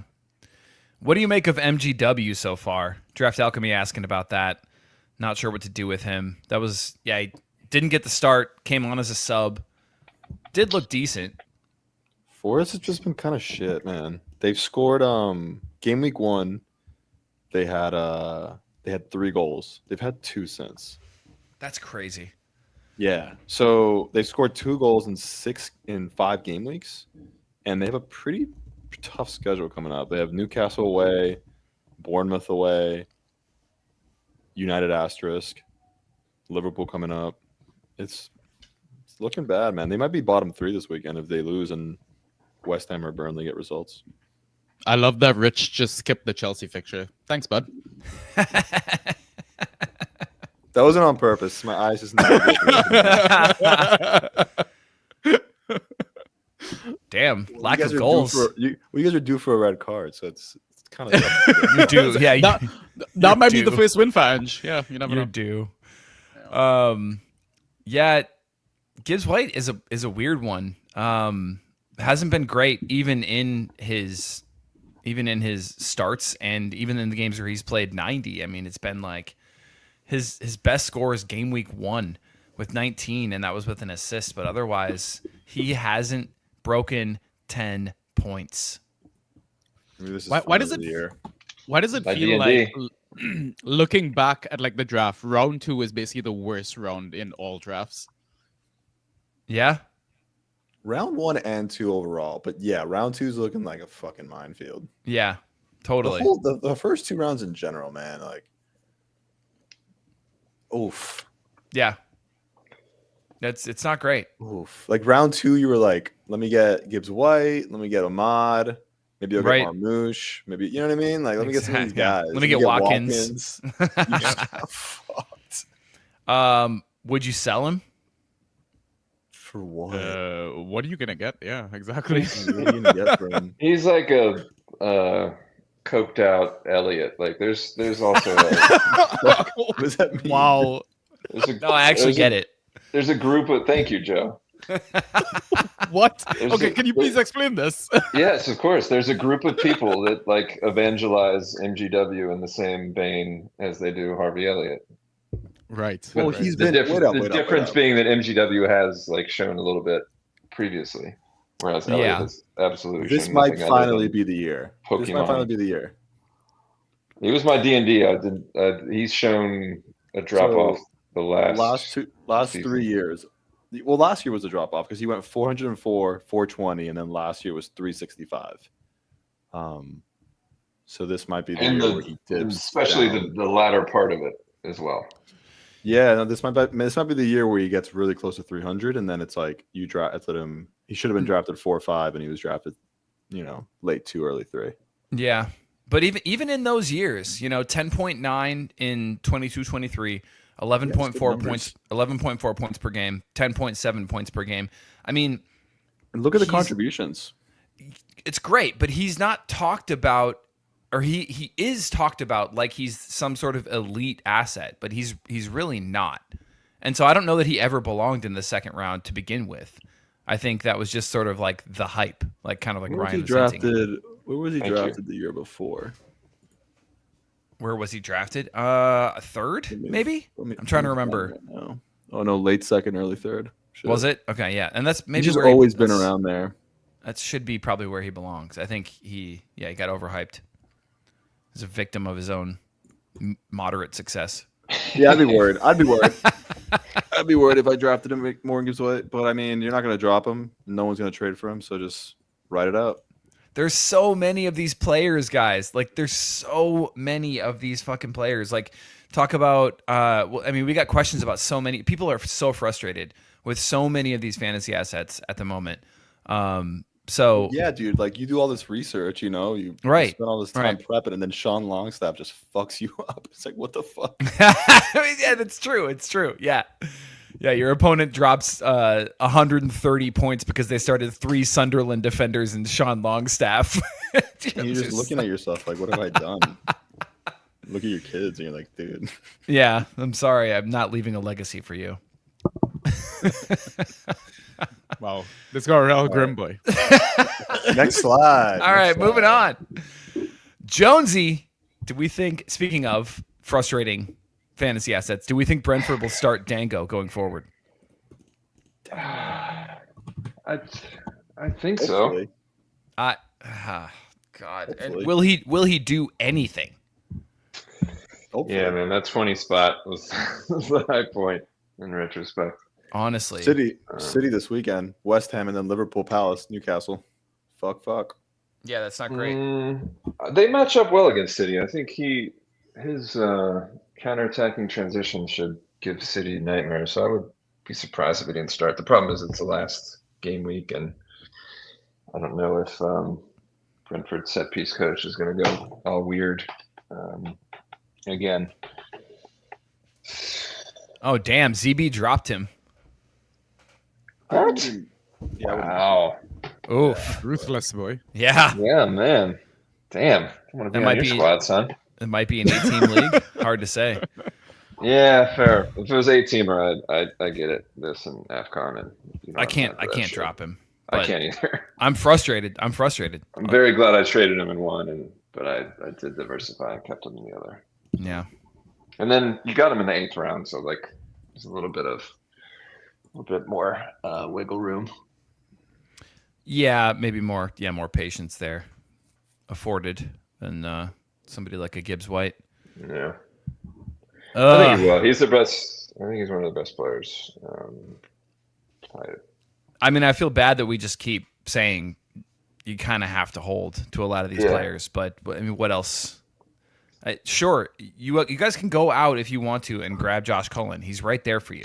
What do you make of MGW so far? Draft Alchemy asking about that. Not sure what to do with him. He didn't get the start, came on as a sub. did look decent. Forest has just been kind of shit, man. They've scored game week 1. They had 3 goals. They've had 2 since. That's crazy. Yeah. So they've scored 2 goals in 5 game weeks, and they have a pretty tough schedule coming up. They have Newcastle away, Bournemouth away, United asterisk, Liverpool coming up. It's looking bad, man. They might be bottom 3 this weekend if they lose and West Ham or Burnley get results. I love that Rich just skipped the Chelsea fixture. Thanks, bud. That wasn't on purpose. My eyes just never Damn, Well, lack you of guys are goals. you guys are due for a red card, so it's kind of You do, yeah. That might be do. the first win for Ange. Yeah, you never You know. do. Yeah, Gibbs White is a weird one. Hasn't been great even in his starts and even in the games where he's played 90. I mean, it's been like his best score is game week 1 with 19, and that was with an assist. But otherwise, he hasn't broken 10 points. Maybe this is Why does finally it- the year. Why does it By feel D&D. like looking back at like the draft, round 2 is basically the worst round in all drafts? Yeah, Round 1 and 2 overall, but yeah, round 2 is looking like a fucking minefield. yeah, totally. The first 2 rounds in general, man, like, oof, Yeah, it's not great. oof. Like round 2, you were like, let me get Gibbs White, let me get Ahmad, maybe I'll get Right. Marmouche, maybe you know what I mean? Like, let me get some of these Yeah. guys. Let me get Watkins. You just got fucked. Would you sell him? For what? What are you gonna get? Yeah, exactly. What are you gonna get from him? He's like a coked out Elliot. Like there's also What does that mean? Wow. No, I actually get it. There's a group of thank you, Joe. What? There's Okay, a- can you please explain this? Yes, of course. There's a group of people that like evangelize MGW in the same vein as they do Harvey Elliott. Right. Well, right. he's The, been the difference being that MGW has like shown a little bit previously, whereas Elliott Yeah. has absolutely. This shown might nothing other finally than be the year. This might Pokemon. finally be the year. He was my D&D. I did. He's shown a drop off the last last season. 3 years. Well, last year was a drop off because he went 404, 420, and then last year was 365. So this might be the and year where he dips, especially down. the latter part of it as well. Yeah, no, this might be the year where he gets really close to 300, and then it's like you drafted him. He should have been drafted 4 or 5, and he was drafted, late 2, early 3. Yeah. But even in those years, 10.9 in 22-23, 11.4 points, 11.4 points per game, 10.7 points per game. I mean, And look at the He's- contributions. it's great, but he's not talked about, or he is talked about like he's some sort of elite asset, but he's really not. And so I don't know that he ever belonged in the second round to begin with. I think that was just sort of like the hype, like kind of like Where was Ryan he was hinting. drafted? Where was he Thank you. drafted the year before? Where was he drafted? A third, maybe? I'm trying to remember. No. Oh no, late 2nd, early 3rd. Shit. Was it? Okay, yeah. And that's maybe He's just where always been that's- around there. That should be probably where he belongs. I think he got overhyped. He's a victim of his own moderate success. Yeah, I'd be worried. I'd be worried if I drafted him more and Gibbs White. But I mean, you're not going to drop him. No one's going to trade for him. So just write it out. There's so many of these players, guys. Like, there's so many of these fucking players. Like, talk about. We got questions about so many. People are so frustrated with so many of these fantasy assets at the moment. So Yeah, dude. Like you do all this research, you Right, spend all this time right. prepping, and then Sean Longstaff just fucks you up. It's like, what the fuck? yeah, that's true. It's true. Yeah. Yeah, your opponent drops 130 points because they started 3 Sunderland defenders and Sean Longstaff. And you're just looking at yourself like, what have I done? Look at your kids, and you're like, dude. Yeah, I'm sorry. I'm not leaving a legacy for you. Wow. Let's go real grim boy. Next slide. All right, moving on. Jonesy, do we think, speaking of frustrating fantasy assets, do we think Brentford will start Dango going forward? I I think so. Hopefully. God, and Hopefully. will he do anything? Hopefully. Yeah, man, that 20 spot was the high point in retrospect. Honestly, City this weekend. West Ham and then Liverpool, Palace, Newcastle. Fuck. yeah, that's not great. They match up well against City. I think his counterattacking transition should give City nightmares. So I would be surprised if he didn't start. The problem is it's the last game week, and I don't know if Brentford's set piece coach is going to go all weird again. Oh damn, ZB dropped him. What? Yeah, Wow. Oof. Ruthless boy. Yeah. Yeah, man. Damn. I want to be That on might your be- squad, son. It might be an 18 league. Hard to say. Yeah, fair. If it was 8-teamer, I get it. This and AFCON, and you know, I can't I'm not for that shit. drop him. I but can't either. I'm frustrated. I'm very glad I traded him in one, but I did diversify and kept him in the other. Yeah. And then you got him in the 8th round, so like there's a little bit more wiggle room. Yeah, maybe more. Yeah, more patience there afforded than somebody like a Gibbs White. Yeah. I think he will. He's the best. I think he's one of the best players. I mean, I feel bad that we just keep saying you kind of have to hold to a lot of these players, but I mean, what else? Sure, you guys can go out if you want to and grab Josh Cullen. He's right there for you.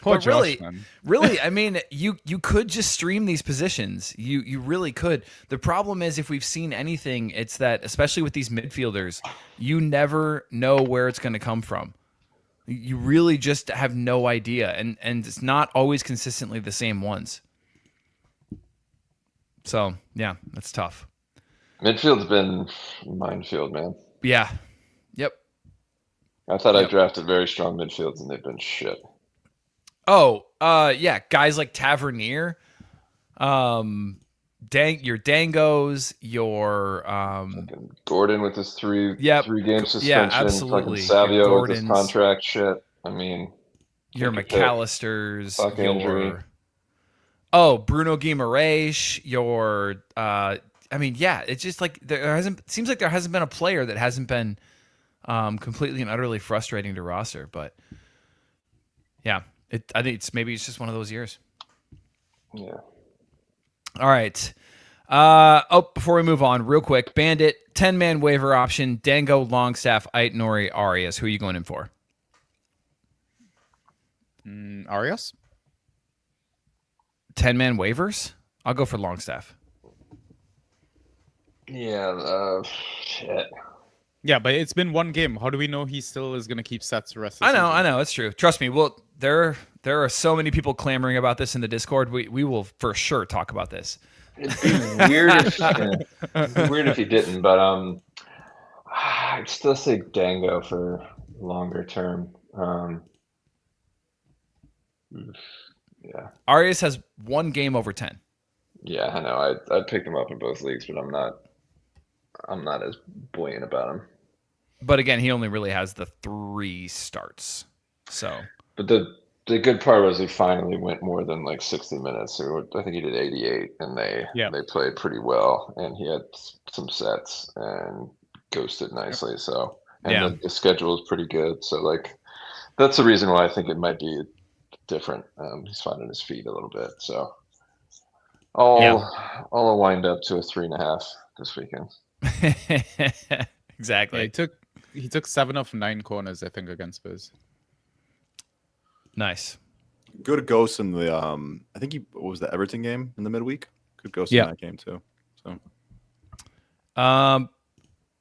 Poor But really, Josh, man. really, I mean, you could just stream these positions. You really could. The problem is, if we've seen anything, it's that, especially with these midfielders, you never know where it's going to come from. You really just have no idea, and it's not always consistently the same ones. So yeah, that's tough. Midfield's been minefield, man. Yeah. Yep. I thought I drafted very strong midfields, and they've been shit. Oh, yeah, guys like Tavernier, your Dangos, your Fucking Gordon with his three game suspension. Yeah, absolutely. Fucking Savio Your with his Gordons. contract shit. I mean, your take a pick. McAllisters, Fuck injury. Bruno Guimaraes, I mean, yeah, it's just like seems like there hasn't been a player that hasn't been completely and utterly frustrating to roster, but yeah, I think maybe it's just one of those years. Yeah. All right. Before we move on, real quick, Bandit, 10-man waiver option, Dango, Longstaff, Ait-Nori, Arias. Who are you going in for? Arias? 10-man waivers? I'll go for Longstaff. Yeah. Shit. Yeah, but it's been one game. How do we know he still is going to keep sets the rest of the season? I know, it's true. Trust me. Well, there are so many people clamoring about this in the Discord. We will for sure talk about this. It'd be weird if he didn't, but I'd still say Dango for longer term. Yeah. Arias has one game over 10. Yeah, I know. I picked him up in both leagues, but I'm not as buoyant about him. But again, he only really has the 3 starts. So, but the good part was he finally went more than like 60 minutes. So I think he did 88, and they played pretty well, and he had some sets and ghosted nicely. Yep. So the schedule is pretty good. So like that's the reason why I think it might be different. He's finding his feet a little bit. So I'll wind up to a 3.5 this weekend. Exactly. Yeah, he took 7 of 9 corners, I think, against Spurs. Nice. Good ghost in the I think what was the Everton game in the midweek? Good ghost in that game too. So all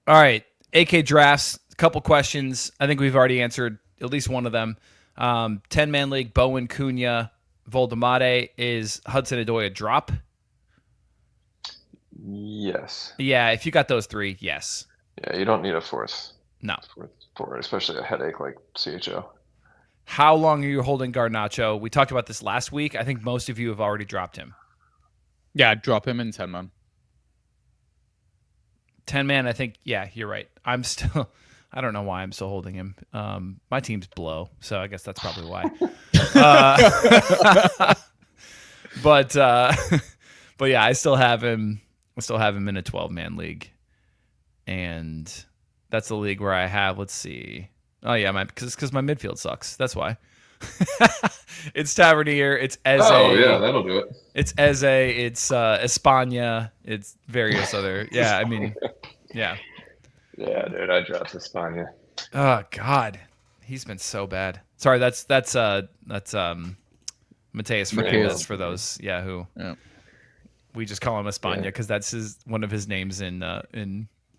right. AK drafts, a couple questions. I think we've already answered at least one of them. 10-man league, Bowen, Cunha, Voldemade. Is Hudson-Odoi a drop? Yes. Yeah, if you got those 3, yes. Yeah, you don't need a fourth. No. Forward, especially a headache like CHO. How long are you holding Garnacho? We talked about this last week. I think most of you have already dropped him. Yeah, drop him in 10-man. 10-man, I think, yeah, you're right. I'm still I don't know why I'm still holding him. My team's blow, so I guess that's probably why. But yeah, I still have him. I still have him in a 12-man league, and that's the league where I have. Let's see. Oh yeah, because my midfield sucks. That's why. It's Tavernier. It's Eze. Oh yeah, that'll do it. It's Eze. It's Espana. It's various other. Yeah, I mean, yeah. Yeah, dude, I dropped Espana. Oh God, he's been so bad. Sorry, that's Mateus Fernandez for those. Yeah, who we just call him Espana because that's one of his names in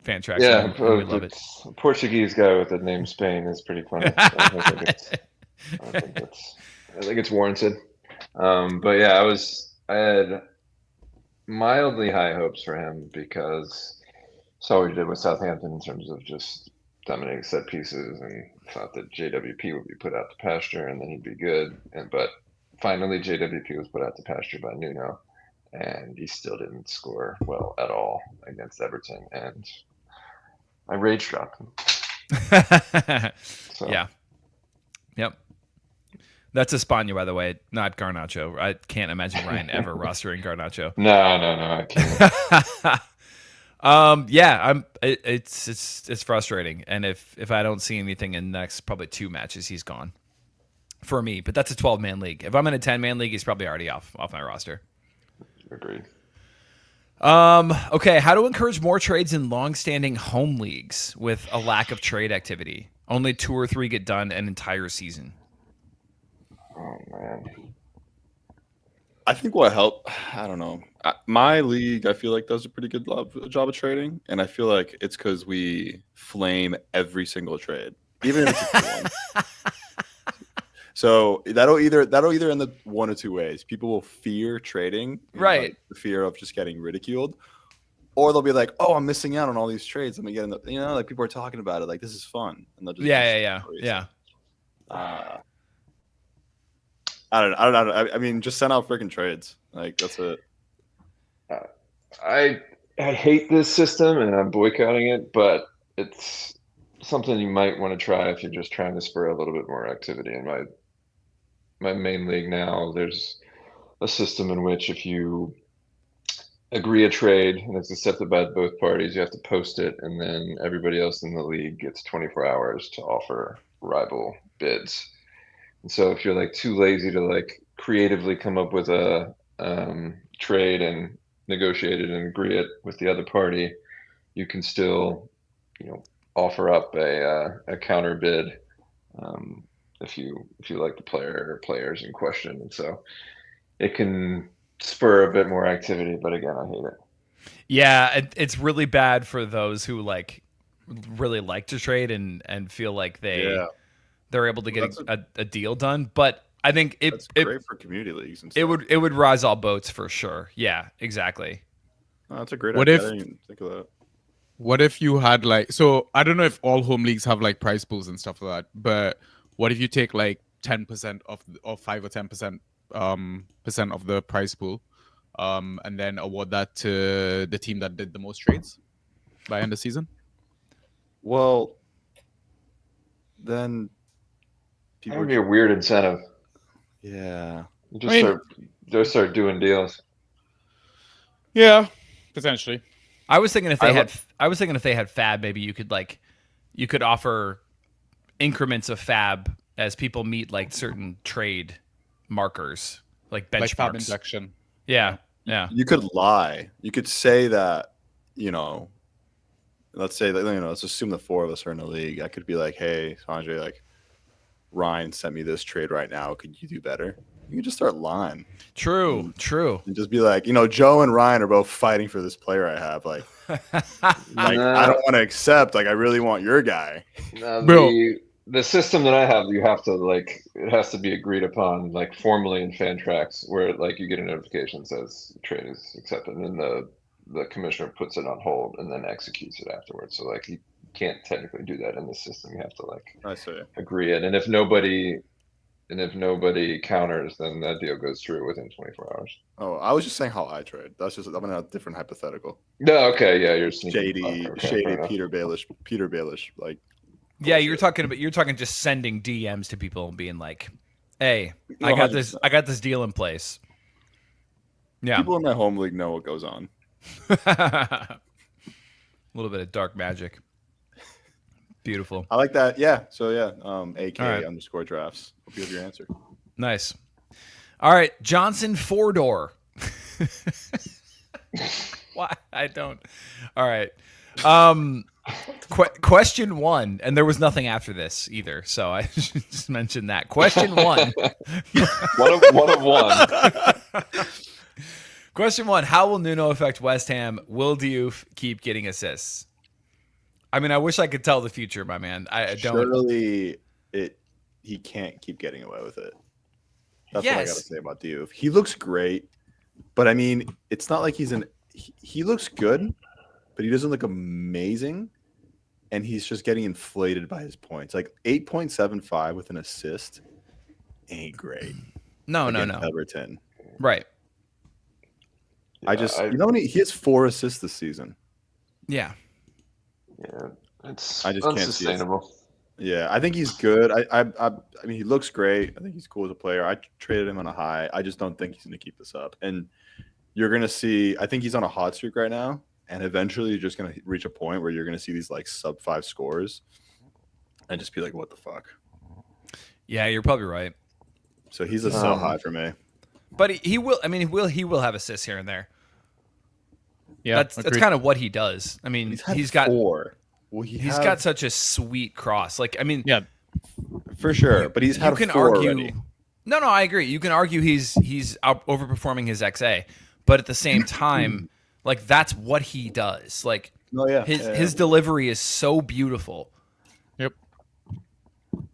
Fantrax. Yeah, and we love it. a Portuguese guy with the name Spain is pretty funny. I think it's warranted. But yeah, I had mildly high hopes for him because saw what he did with Southampton in terms of just dominating set pieces, and thought that JWP would be put out to pasture and then he'd be good. But finally, JWP was put out to pasture by Nuno, and he still didn't score well at all against Everton, and I rage dropped him. So. Yeah. Yep. That's Espana, by the way, not Garnacho. I can't imagine Ryan ever rostering Garnacho. No, I can't. It's frustrating, and if I don't see anything in the next probably 2 matches, he's gone for me. But that's a 12-man league. If I'm in a 10-man league, he's probably already off my roster. Agreed. Okay, how to encourage more trades in long-standing home leagues with a lack of trade activity? Only 2 or 3 get done an entire season. Oh man. I think what helped, I don't know. My league, I feel like, does a pretty good job of trading, and I feel like it's because we flame every single trade, even if it's a good one. So that'll either end up one or 2 ways. People will fear trading, right? Like the fear of just getting ridiculed, or they'll be like, "Oh, I'm missing out on all these trades. I'm getting, like people are talking about it, like this is fun," and they'll just yeah. I don't know. I mean, just send out freaking trades. Like that's it. I hate this system and I'm boycotting it, but it's something you might want to try if you're just trying to spur a little bit more activity. In my main league now, there's a system in which if you agree a trade and it's accepted by both parties, you have to post it, and then everybody else in the league gets 24 hours to offer rival bids. And so if you're like too lazy to like creatively come up with a trade and negotiate it and agree it with the other party, you can still, offer up a counter bid if you like the player or players in question. And so it can spur a bit more activity, but again, I hate it. Yeah, it's really bad for those who really like to trade and feel like they're able to get a deal done. But I think it's great for community leagues and stuff. It would rise all boats for sure. Yeah, exactly. Oh, that's a great idea. I didn't even think of that. What if you had so I don't know if all home leagues have like prize pools and stuff like that, but what if you take like 10% of 5 or 10% percent of the prize pool, and then award that to the team that did the most trades by end of season? Well, then that would be a weird incentive. Yeah, you just start doing deals. Yeah, potentially. I was thinking if they had fab, maybe you could offer increments of fab as people meet like certain trade markers, like benchmarks. Like fab injection. Yeah. You could lie. You could say that, let's say that, let's assume the 4 of us are in a league. I could be like, hey, Sanjay, like Ryan sent me this trade right now. Could you do better? You could just start lying. True. And just be like, Joe and Ryan are both fighting for this player I have. Like, I don't want to accept. Like, I really want your guy. Bro. The system that I have, you have to it has to be agreed upon formally in Fantrax, where you get a notification that says the trade is accepted, and then the commissioner puts it on hold and then executes it afterwards. So you can't technically do that in the system. You have to agree it, and if nobody counters, then that deal goes through within 24 hours. Oh, I was just saying how I trade. That's just, I'm in a different hypothetical. No, okay, yeah, you're shady okay, Peter Baelish, like Yeah, you're talking just sending DMs to people and being like, "Hey, I got this deal in place." Yeah. People in my home league know what goes on. A little bit of dark magic. Beautiful. I like that. Yeah. So yeah, AK right. _ drafts. Hope you have your answer. Nice. All right, Johnson 4-door. Why? I don't. All right. Question 1, and there was nothing after this either, so I should just mention that. Question 1. one of one. Question 1, how will Nuno affect West Ham? Will Diouf keep getting assists? I mean, I wish I could tell the future, my man. I don't. Surely he can't keep getting away with it. That's what I got to say about Diouf. He looks great, but I mean, it's not like he looks good, but he doesn't look amazing, and he's just getting inflated by his points. Like 8.75 with an assist ain't great. No. Everton. Right. Yeah, he has 4 assists this season. Yeah. Yeah, it's I just unsustainable. Can't see it. Yeah, I think he's good. I mean, he looks great. I think he's cool as a player. I traded him on a high. I just don't think he's going to keep this up. And you're going to see. I think he's on a hot streak right now, and eventually you're just going to reach a point where you're going to see these like sub 5 scores, and just be like, "What the fuck?" Yeah, you're probably right. So he's a sell high for me. But he will. I mean, he will have assists here and there. Yeah, that's kind of what he does. I mean, he's got 4. He's got such a sweet cross. Like, I mean, yeah, for sure. But he's had 4 already. No, I agree. You can argue he's out overperforming his XA, but at the same time, like that's what he does. Like, his delivery is so beautiful. Yep.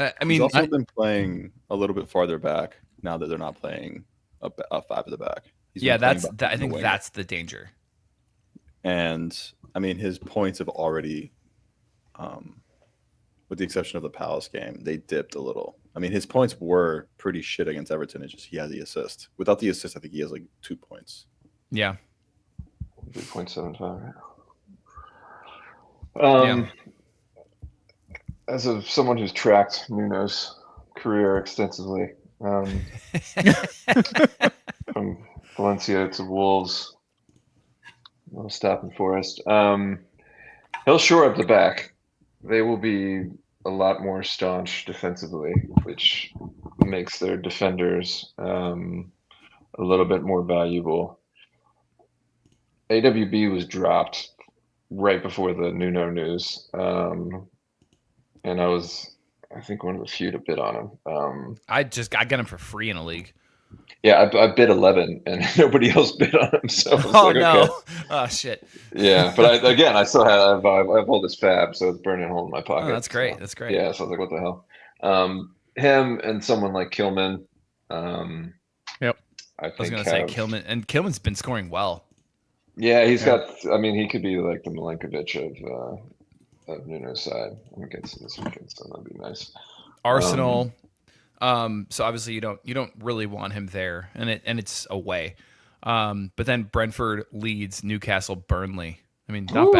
I mean, he's also been playing a little bit farther back now that they're not playing a 5 at the back. I think that's the danger. And I mean, his points have already, with the exception of the Palace game, they dipped a little. I mean, his points were pretty shit against Everton. It's just he had the assist. Without the assist, I think he has like 2 points. Yeah. 2.75. Yeah. As of someone who's tracked Nuno's career extensively, from Valencia to Wolves, Stopping Forest. He'll shore up the back. They will be a lot more staunch defensively, which makes their defenders a little bit more valuable. AWB was dropped right before the Nuno news, and I think one of the few to bid on him. I got him for free in a league. Yeah, I bid 11, and nobody else bid on him. So no! Okay. Oh shit! Yeah, but I still have all this fab, so it's burning a hole in my pocket. Oh, that's great. So, that's great. Yeah, so I was like, what the hell? Him and someone like Kilman. Yep. I was gonna say Kilman, and Kilman's been scoring well. Yeah, he's got. I mean, he could be like the Milenkovic of Nuno's side against this weekend, so that'd be nice. Arsenal. So obviously you don't really want him there, and it's away. But then Brentford, Leeds, Newcastle, Burnley. I mean, not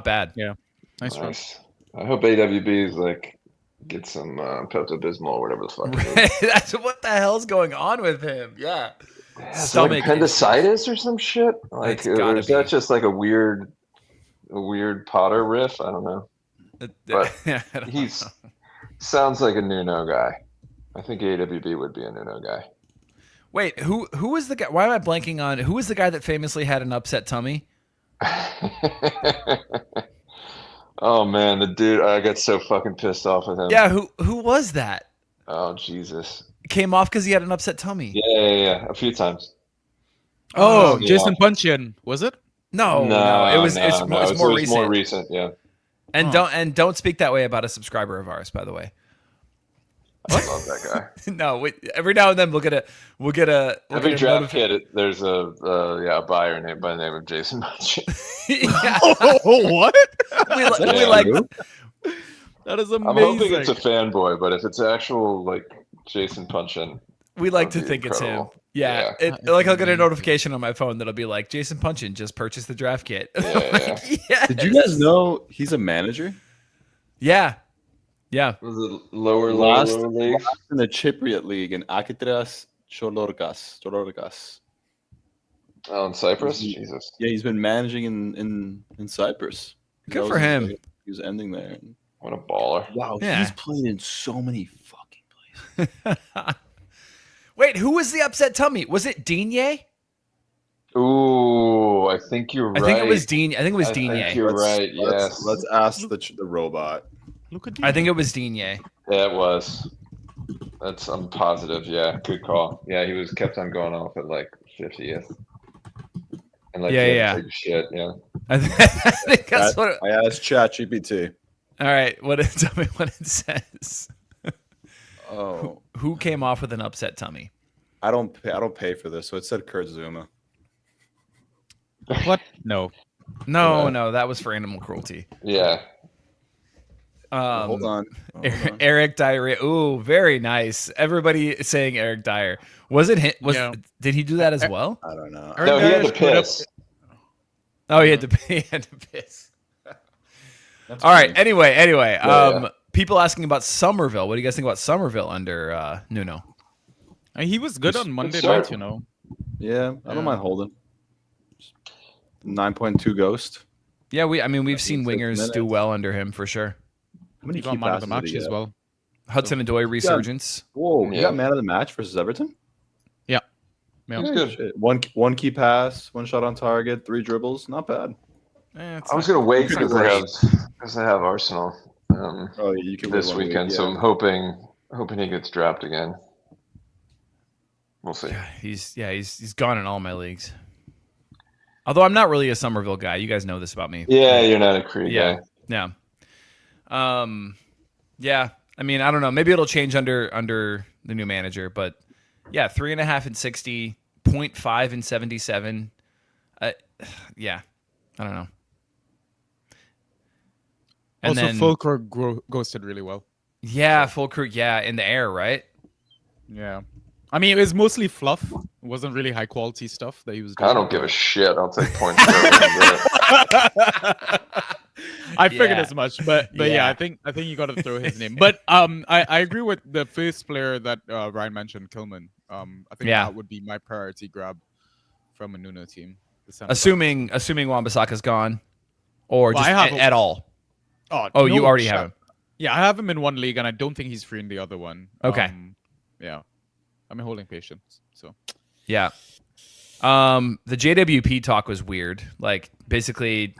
bad. Yeah, nice. I hope AWB is like get some Pepto-Bismol or whatever the fuck. That's what the hell's going on with him. Yeah, stomach like appendicitis or some shit. Like, or is that just like a weird Potter riff? I don't know. But sounds like a Nuno guy. I think AWB would be a Nuno guy. Wait, who was the guy? Why am I blanking on? Who was the guy that famously had an upset tummy? Oh man, the dude! I got so fucking pissed off with him. Yeah, who was that? Oh Jesus! Came off because he had an upset tummy. Yeah, a few times. Oh, Jason Puncheon, was it? No, it's more recent. More recent, yeah. And don't speak that way about a subscriber of ours, by the way. I love that guy. No, every now and then we'll get a every draft kit. There's a buyer named by the name of Jason Puncheon. What? We like that is amazing. I'm hoping it's a fanboy, but if it's actual like Jason Puncheon, we like to think incredible. It's him. Yeah. Like I'll get a notification on my phone that'll be like Jason Puncheon just purchased the draft kit. Yeah. Yes. Did you guys know he's a manager? Yeah. Yeah. Was it lower Last league? in the Cypriot League in Akitras Cholorgas. Oh, in Cyprus? He- Jesus. Yeah, he's been managing in Cyprus. Good That for was his, him. like, he was ending there. What a baller. Wow, Yeah. he's played in so many fucking places. Wait, who was the upset tummy? Was it Digne? Ooh, I think you're right. I think it was Digne. I think it was I think Digne. you're right, yes. Let's ask the robot. Look at I think it was Digne. Yeah, it was. I'm positive. Yeah, good call. Yeah, he was kept on going off at like 50th. And like, Yeah, he had yeah. to take shit. Yeah. I think that's what. I asked ChatGPT. All right, tell me what it says. Oh, Who came off with an upset tummy? I don't pay for this, so it said Kurt Zuma. What? No. No, Yeah. no, that was for animal cruelty. Yeah. Hold on. Eric Dyer. Ooh, very nice. Everybody is saying Eric Dyer. Was it him? Yeah. Did he do that as well? I don't know. No, he had to piss. Oh, he had to piss. That's All right. funny. Anyway. Yeah. People asking about Somerville. What do you guys think about Somerville under Nuno? He was good on Monday start. night, Yeah, I don't mind holding. 9.2 ghost. Yeah, we've seen 6 wingers do minutes. well under him for sure. How many He got key man of the passes did match he as get? well. Hudson-Odoi resurgence. Whoa, he Yeah. got man of the match versus Everton. Yeah. That's good. Shit. One key pass, one shot on target, 3 dribbles. Not bad. It's I was not- gonna wait it's not because I great. have Arsenal Oh, yeah, you can this win one weekend, week, so yeah. I'm hoping he gets dropped again. We'll see. He's gone in all my leagues. Although I'm not really a Somerville guy. You guys know this about me. Yeah, you're not a Creed Yeah. guy. Yeah. Yeah. I mean, I don't know. Maybe it'll change under the new manager, but yeah, 3.5 and 60, 0.5 and 77. Yeah. I don't know. And Also, then, Fulker ghosted really well. yeah, full crew. Yeah. In the air, right? Yeah. I mean, it was mostly fluff. It wasn't really high quality stuff that he was doing. I don't give a shit. I'll take points. for it. I figured Yeah. as much, but yeah, Yeah. I think you got to throw his name. But I agree with the first player that Ryan mentioned, Kilman. I think Yeah. that would be my priority grab from a Nuno team. the center back. Assuming Wan-Bissaka's gone, or Well, just I have at all. Oh, You no already shot. have him. Yeah, I have him in one league, and I don't think he's free in the other one. Okay. Yeah, I'm holding patience. So Yeah. The JWP talk was weird. Like basically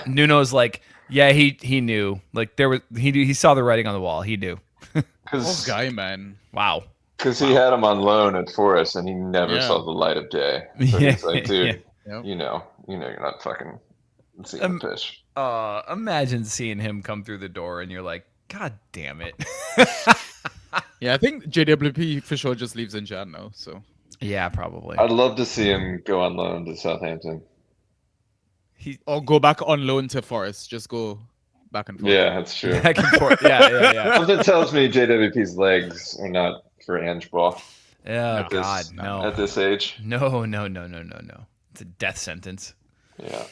Nuno's like, yeah, he knew. Like he saw the writing on the wall. He knew. oh, Because guy, man. Wow. he had him on loan at Forest and he never Yeah. saw the light of day. So Yeah. he's like, dude, Yeah. you know you're not fucking seeing the pitch. Imagine seeing him come through the door and you're like, God damn it. Yeah, I think JWP for sure just leaves in Jan now. So Yeah, probably. I'd love to see him go on loan to Southampton. or go back on loan to Forest. Just go back and forth. Yeah, that's true. Back and forth. Yeah. Something tells me JWP's legs are not for Ange ball Oh at this, God, no. at this age. No. It's a death sentence. Yeah.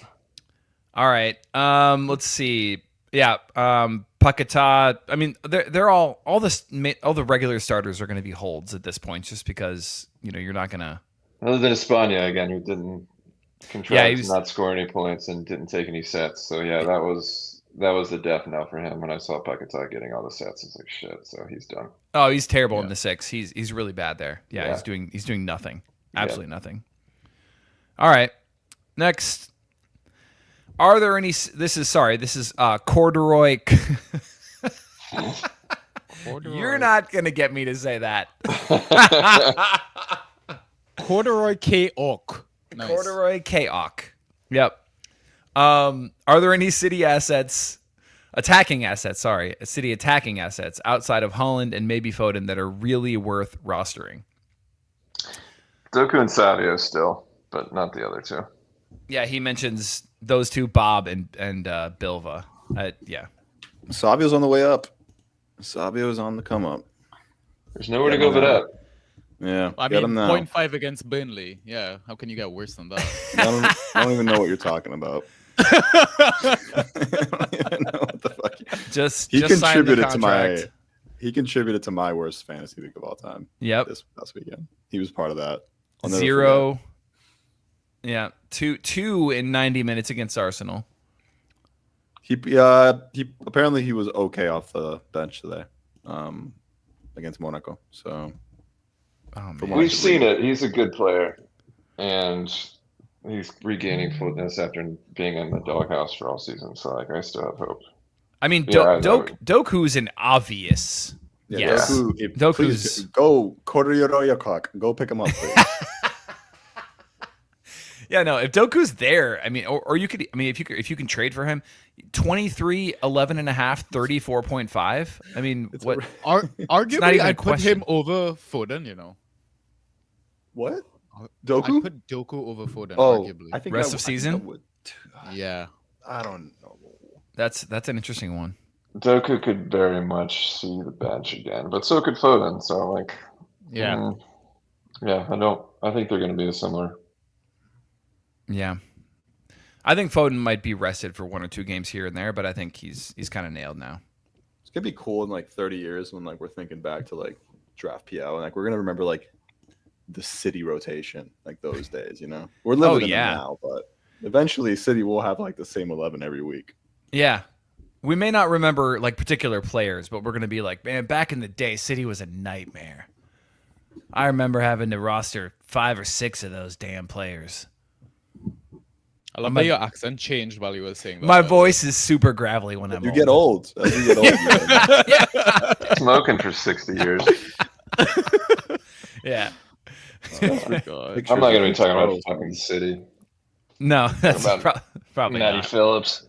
All right. Let's see. Yeah. Paquetá. I mean, they're all the regular starters are going to be holds at this point, just because you're not going to. Other than Espana again, who didn't contrive Yeah, he was- to not score any points and didn't take any sets. So yeah, that was the death knell for him. When I saw Paquetá getting all the sets, it's like shit. So he's done. Oh, he's terrible in Yeah. the 6. He's really bad there. Yeah, Yeah. he's doing nothing. Absolutely Yeah. nothing. All right. Next. Are there any? This is corduroy. You're not gonna get me to say that. Corduroy K Oak. Nice. Corduroy K-Ock. Yep. Are there any city attacking assets outside of Holland and maybe Foden that are really worth rostering? Doku and Savio still, but not the other two. Yeah, he mentions those two, Bob and Bilva. Yeah. Savio's on the way up. Savio's on the come up. There's nowhere to go but up. Yeah, I get mean, him now. 0.5 against Burnley. Yeah, how can you get worse than that? I don't even know what you're talking about. I don't even know what the fuck. Just He sign the contributed to my. contract. He contributed to my worst fantasy week of all time. Yep. This past weekend, he was part of that. I'll never 0. Yeah, two in 90 minutes against Arsenal. He apparently he was okay off the bench today, against Monaco. So Oh, From man. We've seen it. He's a good player, and he's regaining fitness after being in the doghouse for all season. So, like, I still have hope. I mean, Yeah, Doku's an obvious. Yes. Doku, Doku's- please go Kororoya clock. Go pick him up, please. Yeah, no, if Doku's there, I mean, or you could, I mean, if you can trade for him, 23, 11 and a half, 34.5. I mean, what? not Arguably, even a I'd put question. him over Foden, you know. What? I'd Doku? put Doku over Foden, Oh, arguably. I think Rest I of think season? I would. Yeah. I don't know. That's an interesting one. Doku could very much see the bench again, but so could Foden. So, like, Yeah. yeah, I think they're going to be similar. Yeah, I think Foden might be rested for 1 or 2 games here and there, but I think he's kind of nailed now. It's gonna be cool in like 30 years when like we're thinking back to like draft PL and like we're gonna remember like the City rotation, like those days. You know, we're living in them now, but eventually City will have like the same 11 every week. Yeah. We may not remember like particular players, but we're going to be like, man, back in the day, City was a nightmare. I remember having to roster 5 or 6 of those damn players. I love that your accent changed while you were saying that. My voice is super gravelly when I'm You old. get old. As you get old. Smoking for 60 years. Yeah. Oh my God. I'm not going to be talking about fucking City. No, that's about probably Matty not. Phillips.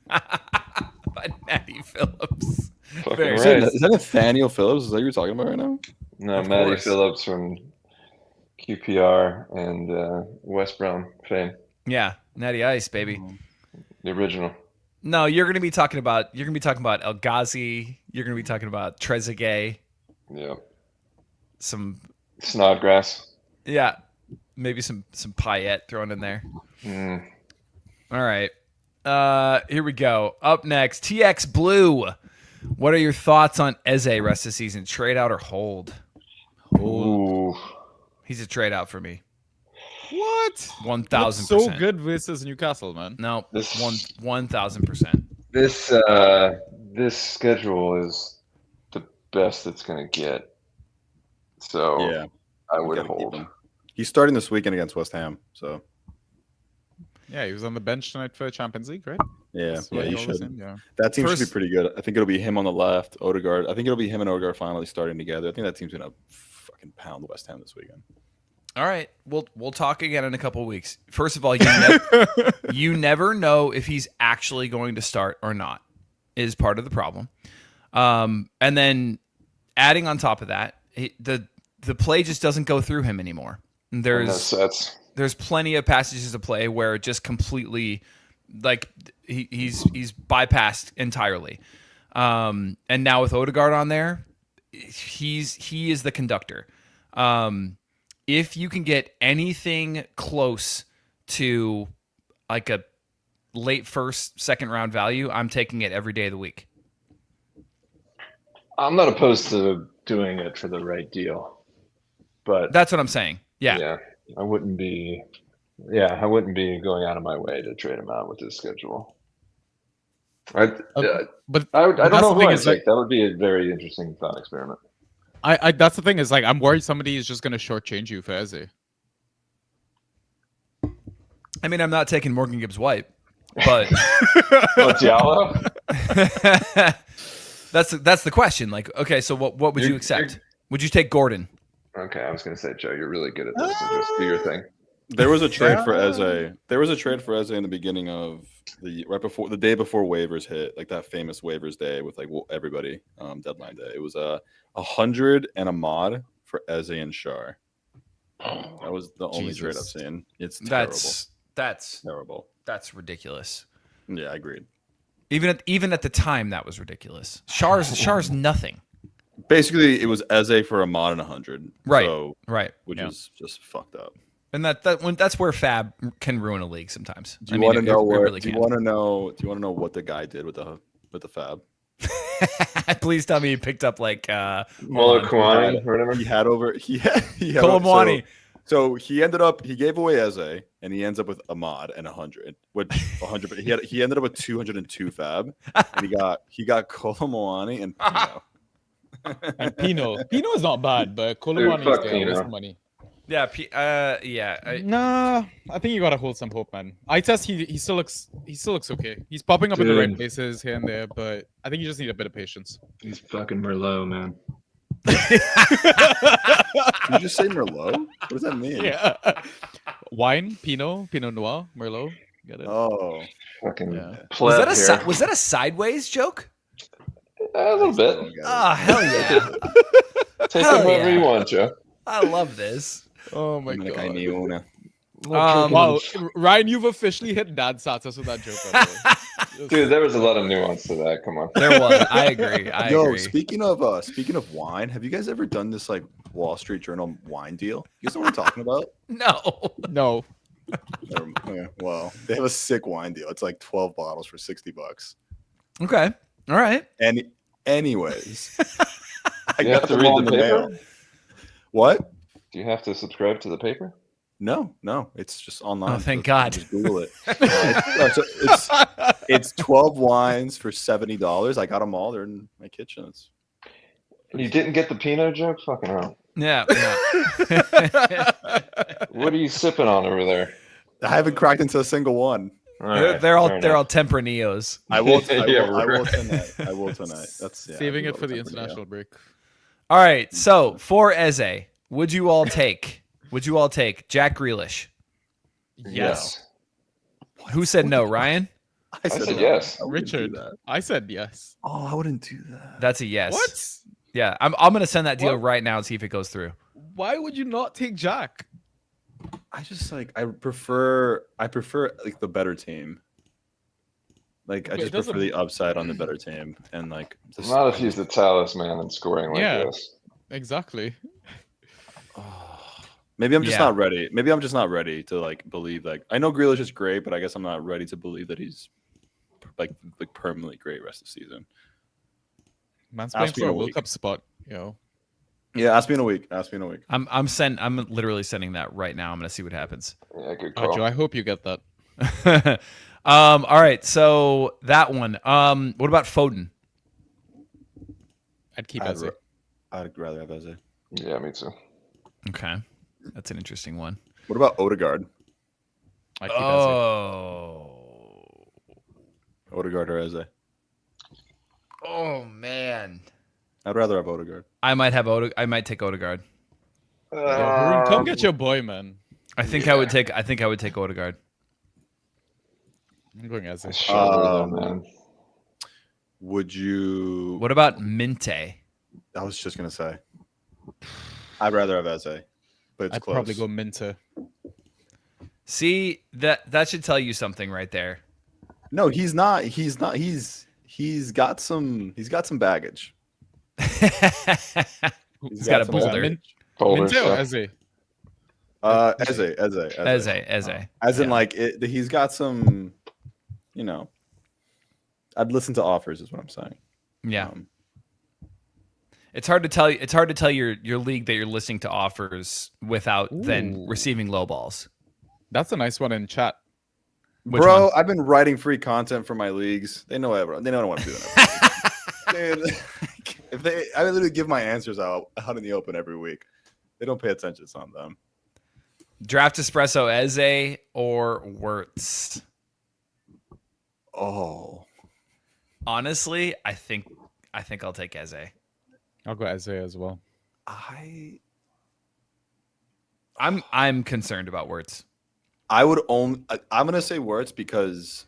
But Matty Phillips. Fucking Very right. Is that Nathaniel Phillips? Is that what you're talking about right now? No, Of Matty course. Phillips from QPR and West Brom fame. Yeah, Natty Ice, baby. The original. No, you're gonna be talking about El Ghazi. You're gonna be talking about Trezeguet. Yeah. Some Snodgrass. maybe some Payet thrown in there. Mm. All right. Here we go. Up next, TX Blue. What are your thoughts on Eze rest of the season? Trade out or hold? Ooh. He's a trade out for me. What? 1,000%. So good versus Newcastle, man. No, This- 1,000%. This schedule is the best it's going to get. So Yeah. I would Gotta keep hold. him. He's starting this weekend against West Ham. So Yeah, he was on the bench tonight for Champions League, right? yeah, That's yeah, what you all was should. in, yeah. That team should First- be pretty good. I think it'll be him on the left, Odegaard. I think it'll be him and Odegaard finally starting together. I think that team's gonna fucking pound West Ham this weekend. All right, we'll talk again in a couple of weeks. First of all, you never know if he's actually going to start or not. Is part of the problem. And then adding on top of that, the play just doesn't go through him anymore. No There's sets. plenty of passages of play where it just completely like he's bypassed entirely. And now with Odegaard on there, he is the conductor. If you can get anything close to like a late first, second round value, I'm taking it every day of the week. I'm not opposed to doing it for the right deal, but That's what I'm saying. Yeah. I wouldn't be going out of my way to trade him out with this schedule. I But don't that's know the who thing I'd is, like, take. That would be a very interesting thought experiment. I that's the thing is like I'm worried somebody is just gonna shortchange you for Eze. I mean, I'm not taking Morgan Gibbs White, but Oh, Diallo? that's the question. Like, okay, so what would you accept? Would you take Gordon? Okay, I was going to say, Joe, you're really good at this, so just do your thing. There was a trade for Eze. There was a trade for Eze in the beginning of the day before waivers hit, like that famous waivers day with like everybody, deadline day. It was 100 and a mod for Eze and Shar. That was the only trade I've seen. It's terrible. That's Terrible. That's ridiculous. Yeah, I agreed. Even at the time, that was ridiculous. Char's nothing. Basically, it was Eze for a mod and 100. Right. So, Right. which Yeah. is just fucked up. And that's where Fab can ruin a league sometimes. Do you want to know it where? really Do you can. want to know? Do you want to know what the guy did with the Fab? Please tell me he picked up like Muller Kawani or whatever. He had Colomwani. So he gave away Eze, and he ends up with Ahmad and 100. With 100, but he ended up with 202 Fab, and he got Colomwani and Pino. And Pino is not bad, but Dude, Colomwani fuck is getting Pino. some money. Yeah. Nah, I think you gotta hold some hope, man. I test he still looks okay. He's popping up in the right Dude. places here and there, but I think you just need a bit of patience. He's fucking Merlot, man. Did you just say Merlot? What does that mean? Yeah. Wine, Pinot Noir, Merlot. Get it? Oh, Fucking Yeah. pleb here. Was that a sideways joke? A little bit. Oh hell yeah! Take hell it however yeah. you want, Joe. I love this. Oh my like god. I knew una. Wow, Ryan, you've officially hit dad status with that joke. By the way. Dude, there was a lot of nuance to that. Come on. There was. I agree. I Yo, agree. speaking of wine, have you guys ever done this like Wall Street Journal wine deal? You guys know what I'm talking about? No. No. Well, they have a sick wine deal. It's like 12 bottles for $60. Okay. All right. And anyways, I You have to them read all the in paper? mail. What? Do you have to subscribe to the paper? No, it's just online. Oh, thank Just- God. Just Google it. It's 12 wines for $70. I got them all. They're in my kitchen. It's You didn't get the Pinot joke? Fucking hell. Yeah. What are you sipping on over there? I haven't cracked into a single one. All right, they're all fair enough. Tempranillos. I will. Yeah, I will right. tonight. I will tonight. That's Saving I it for the do love a Tempranillo. international break. All right. So for Eze, would you all take Jack Grealish? Yes. Who said no? Ryan? I said no. yes. I wouldn't do Richard, that. I said yes. Oh, I wouldn't do that. That's a yes. What? Yeah. I'm gonna send that deal What? right now and see if it goes through. Why would you not take Jack? I just like I prefer like the better team. Like I But it just prefer doesn't- the upside on the better team and like just, Not if he's the talisman and scoring like Yeah. this. Exactly. maybe I'm just Yeah. not ready. Maybe I'm just not ready to like believe like I know Grealish is great, but I guess I'm not ready to believe that he's like permanently great rest of the season. Man's Ask playing me for in a a World week. Cup spot. Yo. Yeah, ask me in a week. Ask me in a week. I'm literally sending that right now. I'm gonna see what happens. Yeah, good Oh, call. Joe, I hope you get that. All right. So that one. What about Foden? I'd keep I'd Eze. I'd rather have Eze. Yeah, me too. Okay. That's an interesting one. What about Odegaard? I'd keep Eze. Oh. Odegaard or Eze? Oh man. I'd rather have Odegaard. I might take Odegaard. Yo, Haroon, come get your boy, man. I think I would take Odegaard. I'm going Eze. Man. Would you? What about Minte? I was just gonna say. I'd rather have Eze, but it's I'd close. probably go Minter. See, that should tell you something right there. No, he's not. He's not. He's got some baggage. He's got a some boulder. baggage. Boulder Minter or stuff. Eze? Eze. As in, Yeah. like he's got some. You know, I'd listen to offers, is what I'm saying. Yeah. It's hard to tell. It's hard to tell your league that you're listening to offers without then Ooh. receiving low balls. That's a nice one in chat. Which Bro, one? I've been writing free content for my leagues. They know I don't want to do that. Dude, I literally give my answers out in the open every week. They don't pay attention. It's on them. Draft Espresso Eze or Wirtz? Oh, Honestly, I think I'll take Eze. I'll go Eze as well. I'm concerned about Wirtz. I would only. I'm gonna say words because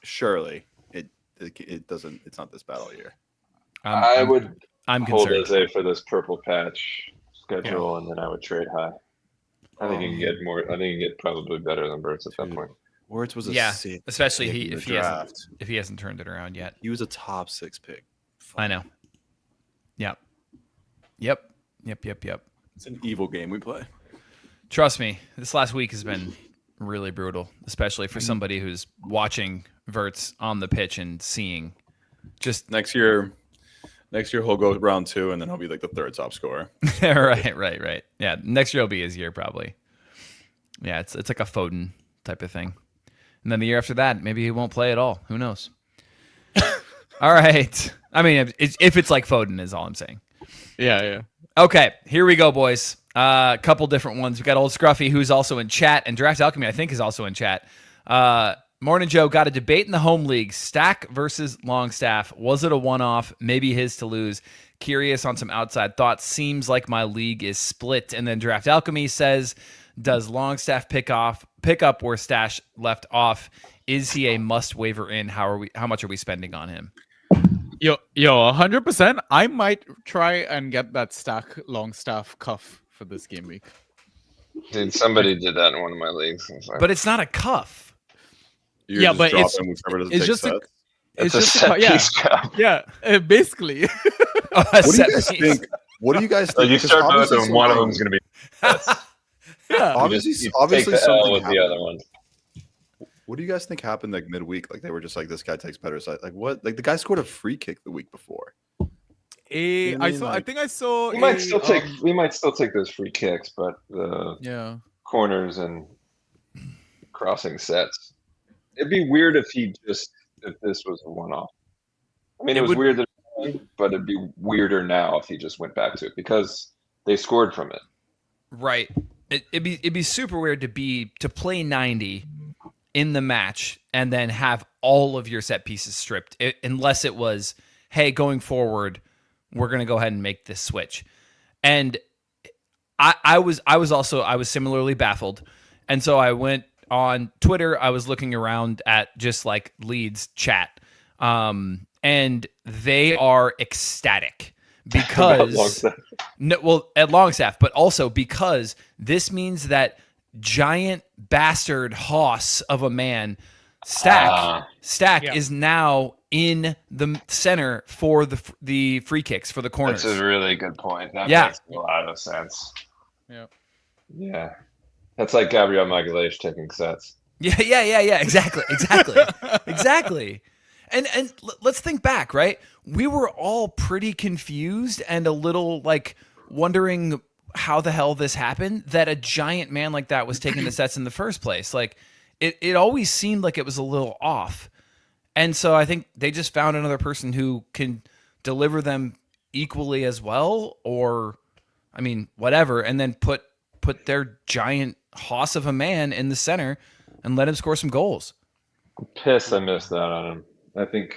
surely it doesn't. It's not this bad all year. I'm hold concerned. Eze for this purple patch schedule, and then I would trade high. I think you can get more. I think you can get probably better than Burks at that Dude. point. Words was a Yeah, sick especially pick in the draft. if he hasn't turned it around yet. He was a top 6 pick. I know. Yep. It's an evil game we play. Trust me, this last week has been really brutal, especially for somebody who's watching Verts on the pitch and seeing just Next year he'll go round 2, and then he'll be like the third top scorer. right. Yeah, next year will be his year probably. Yeah, it's like a Foden type of thing. And then the year after that, maybe he won't play at all. Who knows? All right. I mean, if it's like Foden is all I'm saying. Yeah. Okay, here we go, boys. A couple different ones. We got Old Scruffy, who's also in chat, and Draft Alchemy, I think, is also in chat. Morning Joe, got a debate in the home league. Stack versus Longstaff. Was it a one-off? Maybe his to lose. Curious on some outside thoughts. Seems like my league is split. And then Draft Alchemy says, does Longstaff pick up where Stash left off? Is he a must waiver in? How much are we spending on him? Yo, 100%. I might try and get that Stack Longstaff cuff for this game week. Dude, somebody did that in one of my leagues. But it's not a cuff. You're Yeah, just but dropping whichever doesn't it's take just sets. It's a set piece cup. Yeah, basically. What do you guys think? What do you guys So think? you Because start both, obviously and one of something- them's going to be. Yeah. Obviously, you obviously take the L something with happened. the other one. What do you guys think happened like midweek? Like they were just like, this guy takes better side. Like what? Like the guy scored a free kick the week before. You know what I mean? I Like- think I saw. We might still take those free kicks, but the Yeah. corners and crossing sets. It'd be weird if this was a one-off. I mean, it was weird that, but it'd be weirder now if he just went back to it because they scored from it. Right. It'd be super weird to play 90 in the match and then have all of your set pieces stripped, unless it was, hey, going forward, we're gonna go ahead and make this switch. And I was similarly baffled, and so I went on Twitter. I was looking around at just like Leeds chat, and they are ecstatic because at Longstaff, but also because this means that giant bastard hoss of a man, Stack is now in the center for the free kicks for the corners. That's a really good point. That Yeah. makes a lot of sense. Yeah. Yeah. That's like Gabriel Magalhaes taking sets. Yeah. Exactly. And let's think back, right? We were all pretty confused and a little like wondering how the hell this happened, that a giant man like that was taking the sets in the first place. Like it always seemed like it was a little off. And so I think they just found another person who can deliver them equally as well, or I mean, whatever, and then put their giant hoss of a man in the center and let him score some goals. I'm pissed I missed out on him. I think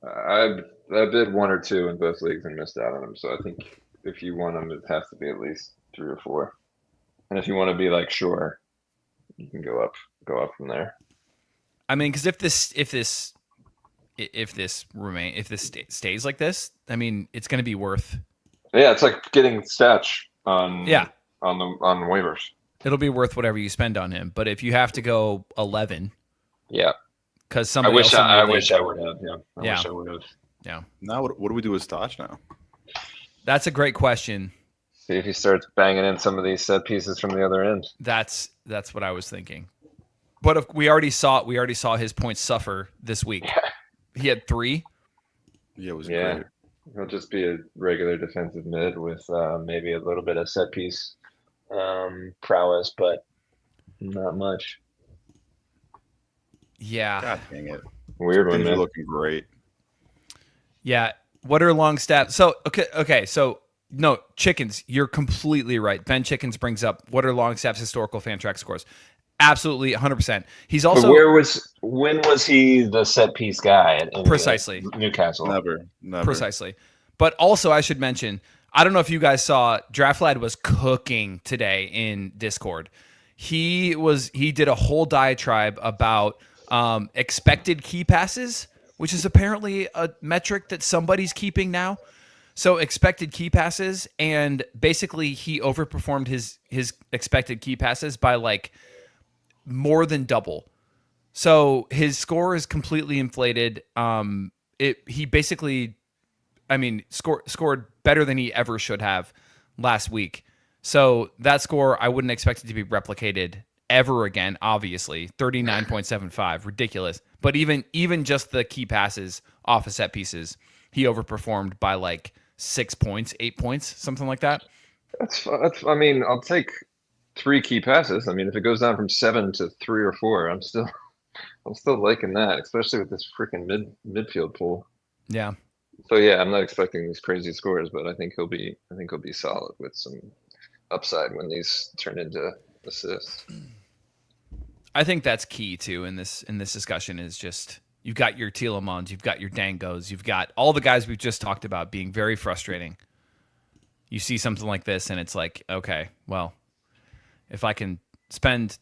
I bid 1 or 2 in both leagues and missed out on him. So I think if you want him, it has to be at least 3 or 4. And if you want to be like sure, you can go up from there. I mean, because if this stays like this, I mean, it's going to be worth. Yeah, it's like getting Statch on Yeah. on waivers. It'll be worth whatever you spend on him. But if you have to go 11, Yeah, because I somebody wish else in your I league- wish I would have. Yeah, I Yeah. wish I would have. Yeah, Now what do we do with Stoch now? that's a great question. See if he starts banging in some of these set pieces from the other end. That's what I was thinking. But if we already saw his points suffer this week. He had 3. Yeah, it was Yeah. great. He'll just be a regular defensive mid with maybe a little bit of set piece prowess, but not much. Yeah. God dang it. Weird one, Things are man. looking great. Yeah. What are Longstaff? So, okay. So, no, Chickens, you're completely right. Ben Chickens brings up what are Longstaff's historical fan track scores. Absolutely, 100%. He's also when was he the set piece guy at Precisely. Newcastle? Never. Precisely. But also, I should mention, I don't know if you guys saw, Draft Lad was cooking today in Discord. He did a whole diatribe about expected key passes, which is apparently a metric that somebody's keeping now. So expected key passes, and basically he overperformed his expected key passes by like more than double. So his score is completely inflated. He basically, I mean, scored better than he ever should have last week. So that score, I wouldn't expect it to be replicated ever again, obviously. 39.75, ridiculous. But even just the key passes off of set pieces, he overperformed by like 6 points, 8 points, something like that. That's I mean, I'll take 3 key passes. I mean, if it goes down from 7 to 3 or 4, I'm still liking that, especially with this freaking midfield pool. Yeah. So yeah, I'm not expecting these crazy scores, but I think he'll be solid with some upside when these turn into assists. I think that's key too in this discussion is just you've got your Tielemans, you've got your Dangos, you've got all the guys we've just talked about being very frustrating. You see something like this and it's like, okay, well, if I can spend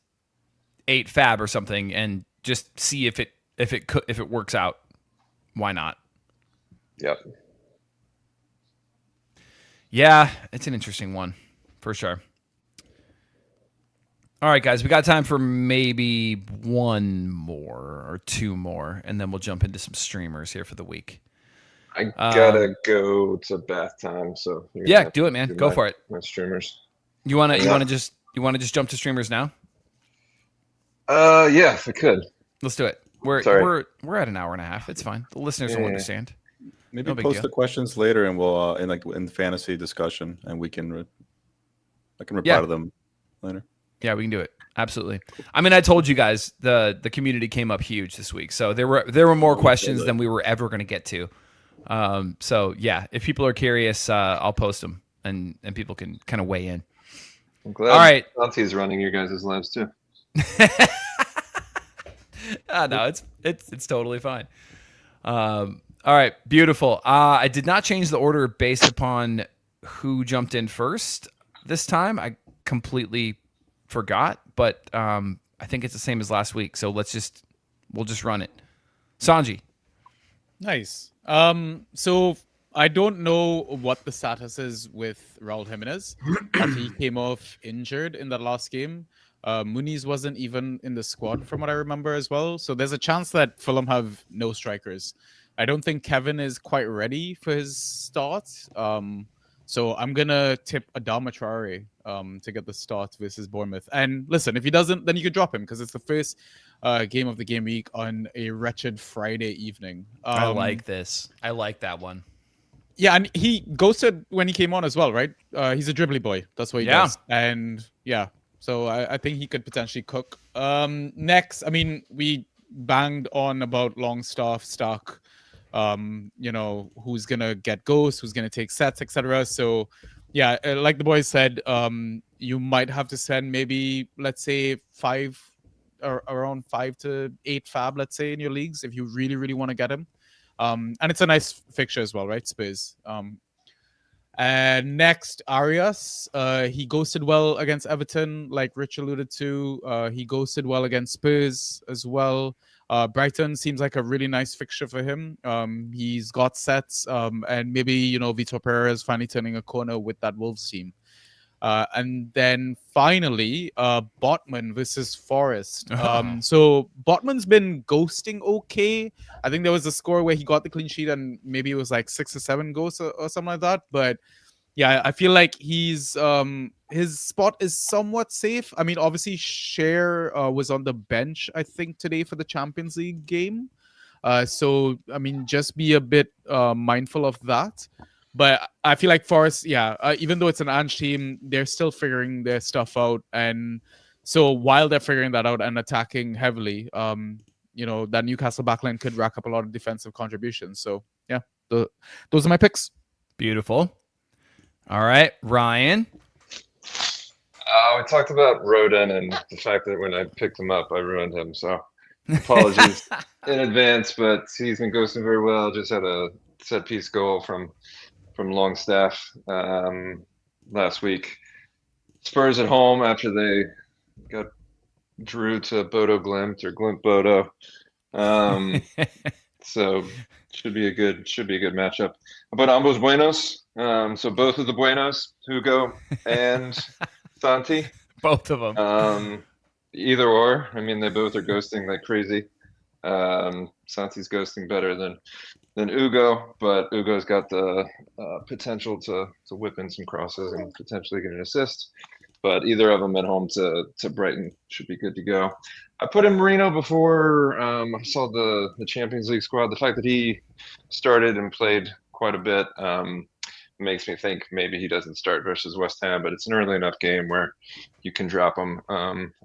8 fab or something and just see if it works out, why not? Yep. Yeah, it's an interesting one for sure. All right, guys, we got time for maybe 1 more or 2 more, and then we'll jump into some streamers here for the week. I gotta go to bath time, so yeah, do it, man. Go for it. My streamers. You wanna just jump to streamers now? Yeah, if I could. Let's do it. We're at an hour and a half. It's fine. The listeners will understand. Maybe No big post deal. the questions later, and we'll in fantasy discussion, and I can reply to them later. Yeah, we can do it. Absolutely. I mean, I told you guys the community came up huge this week, so there were more questions than we were ever going to get to. So yeah, if people are curious, I'll post them and people can kind of weigh in. I'm glad. All right, Sanjy's running your guys' lives too. No, it's totally fine. All right, beautiful. I did not change the order based upon who jumped in first this time. I completely forgot, but I think it's the same as last week. So we'll just run it. Sanjy. Nice. So I don't know what the status is with Raul Jimenez. He came off injured in that last game. Muniz wasn't even in the squad from what I remember as well. So there's a chance that Fulham have no strikers. I don't think Kevin is quite ready for his start. So I'm going to tip Adama Traore to get the start versus Bournemouth. And listen, if he doesn't, then you could drop him because it's the first game of the game week on a wretched Friday evening. I like this. I like that one. Yeah, and he ghosted when he came on as well, right? He's a dribbly boy. That's what he does. And yeah, so I think he could potentially cook. Next, I mean, we banged on about Longstaff, Stark, who's going to get ghosts, who's going to take sets, etc. So yeah, like the boys said, you might have to send maybe, let's say, 5 or around 5 to 8 fab, let's say, in your leagues if you really, really want to get him. And it's a nice fixture as well, right? Spurs. And next, Arias. He ghosted well against Everton, like Rich alluded to. He ghosted well against Spurs as well. Brighton seems like a really nice fixture for him. He's got sets, and maybe, Vitor Pereira finally turning a corner with that Wolves team. And then finally, Botman versus Forest. So Botman's been ghosting okay. I think there was a score where he got the clean sheet and maybe it was like 6 or 7 ghosts or something like that. But yeah, I feel like he's his spot is somewhat safe. I mean, obviously, Cher was on the bench, I think, today for the Champions League game. So, I mean, just be a bit mindful of that. But I feel like Forest, even though it's an Ange team, they're still figuring their stuff out. And so while they're figuring that out and attacking heavily, that Newcastle backline could rack up a lot of defensive contributions. So, yeah, those are my picks. Beautiful. All right, Ryan. We talked about Rodon and the fact that when I picked him up, I ruined him. So apologies in advance, but he's been ghosting very well. Just had a set piece goal from Longstaff last week. Spurs at home after they got drew to Bodo Glimt or Glimt Bodo. So should be a good matchup. But ambos buenos. So both of the buenos, Hugo and Santi. Both of them. Either or. I mean, they both are ghosting like crazy. Santi's ghosting better than than Ugo, but Ugo's got the potential to whip in some crosses and potentially get an assist. But either of them at home to Brighton should be good to go. I put in Marino before I saw the Champions League squad. The fact that he started and played quite a bit makes me think maybe he doesn't start versus West Ham, but it's an early enough game where you can drop him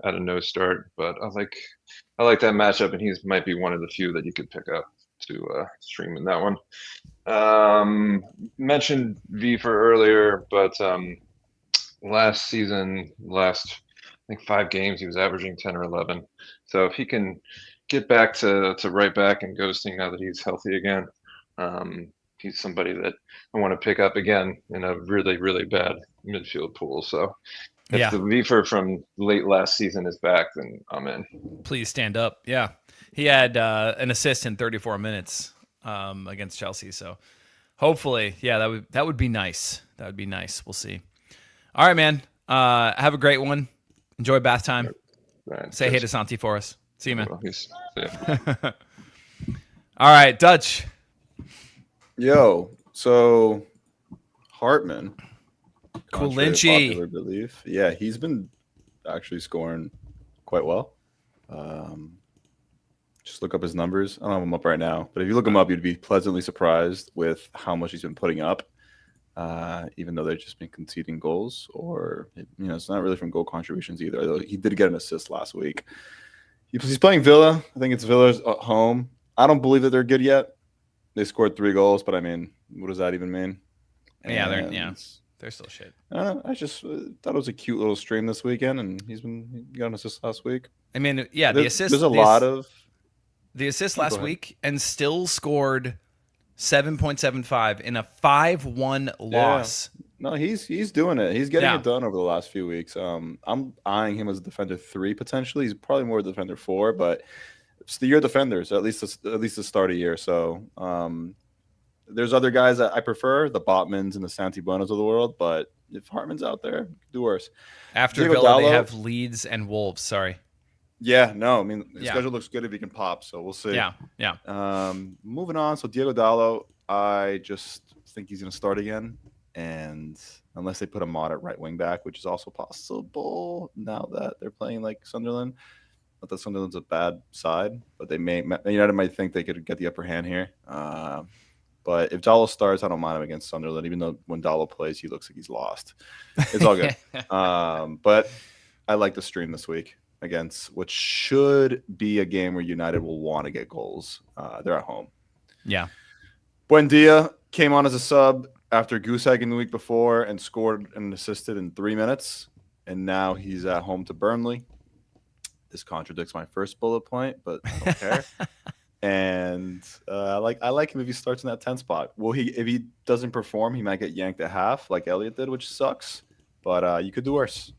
at a no start. But I like that matchup, and he might be one of the few that you could pick up to stream in that one. Mentioned V for earlier, but last season, I think 5 games, he was averaging 10 or 11. So if he can get back to right back and ghosting now that he's healthy again, he's somebody that I want to pick up again in a really, really bad midfield pool. So if the Vifer from late last season is back, then I'm in. Please stand up. Yeah. He had an assist in 34 minutes against Chelsea. So hopefully, that would be nice. That would be nice. We'll see. All right, man. Have a great one. Enjoy bath time. Right. Say hey to Santi for us. See you, man. Yeah. All right, Dutch. Yo, so Hartman, Kulinci. popular belief, yeah, he's been actually scoring quite well. Just look up his numbers. I don't have them up right now, but if you look him up, you'd be pleasantly surprised with how much he's been putting up. Even though they've just been conceding goals, or it's not really from goal contributions either. Although he did get an assist last week. He's playing Villa. I think it's Villa's at home. I don't believe that they're good yet. They scored 3 goals, but I mean, what does that even mean? They're still shit. I just thought it was a cute little stream this weekend, and he got an assist last week. I mean, the assist. There's a lot of the assist last week, and still scored 7.75 in a 5-1 loss. No, he's doing it. He's getting it done over the last few weeks. I'm eyeing him as a defender 3 potentially. He's probably more defender 4, but it's the year defenders, at least the start of the year. So there's other guys that I prefer, the Botmans and the Santi Buenos of the world, but if Hartman's out there, do worse. After Diego Villa, they have Leeds and Wolves. Sorry. Yeah, no, I mean, the schedule looks good if he can pop, so we'll see. Yeah. Moving on, so Diego Dallo, I just think he's going to start again, and unless they put a mod at right wing back, which is also possible now that they're playing like Sunderland. Not that Sunderland's a bad side, but United might think they could get the upper hand here. But if Dallo starts, I don't mind him against Sunderland, even though when Dallo plays, he looks like he's lost. It's all good. But I like the stream this week against what should be a game where United will want to get goals. They're at home. Yeah. Buendia came on as a sub after goose egging the week before and scored and assisted in 3 minutes. And now he's at home to Burnley. This contradicts my first bullet point, but I don't care. And I like him if he starts in that 10 spot. If he doesn't perform, he might get yanked at half like Elliott did, which sucks. But you could do worse.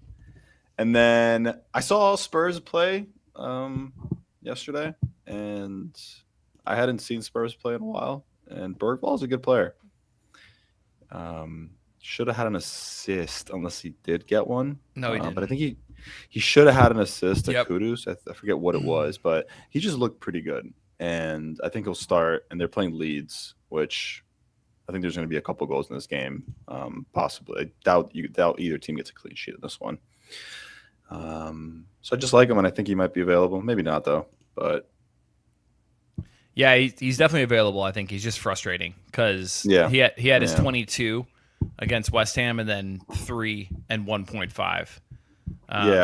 And then I saw Spurs play yesterday, and I hadn't seen Spurs play in a while. And Bergvall is a good player. Should have had an assist unless he did get one. No, he didn't. But I think he should have had an assist at Kudus. I forget what it was, but he just looked pretty good. And I think he'll start. And they're playing Leeds, which I think there's going to be a couple goals in this game, possibly. I doubt either team gets a clean sheet in this one. So I just like him, and I think he might be available. Maybe not, though. But yeah, he's definitely available. I think he's just frustrating because he had his 22 against West Ham and then 3 and 1.5.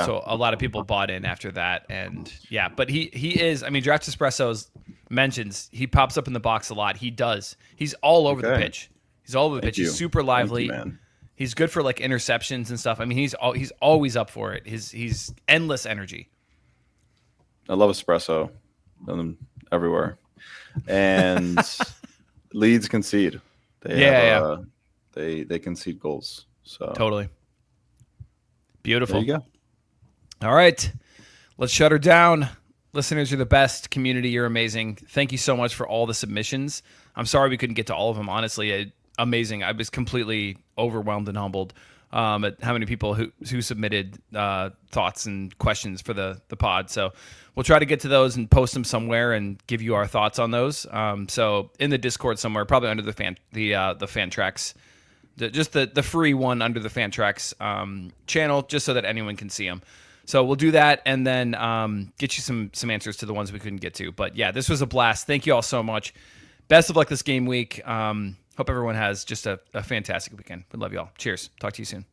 So a lot of people bought in after that, and but he is. I mean, Draft Espresso mentions he pops up in the box a lot. He does. He's all over the pitch. He's all over the pitch. He's super lively. Thank you, man. He's good for like interceptions and stuff. I mean, he's always up for it. He's endless energy. I love espresso. Them everywhere. And Leeds concede. They concede goals. So totally. Beautiful. There you go. All right. Let's shut her down. Listeners, you're the best. Community, you're amazing. Thank you so much for all the submissions. I'm sorry we couldn't get to all of them, honestly. Amazing. I was completely overwhelmed and humbled. at how many people who submitted thoughts and questions for the pod. So we'll try to get to those and post them somewhere and give you our thoughts on those. So in the Discord somewhere, probably under the fan tracks, just the free one under the fan tracks channel, just so that anyone can see them. So we'll do that and then get you some answers to the ones we couldn't get to. But yeah, this was a blast. Thank you all so much. Best of luck this game week. Hope everyone has just a fantastic weekend. We love you all. Cheers. Talk to you soon.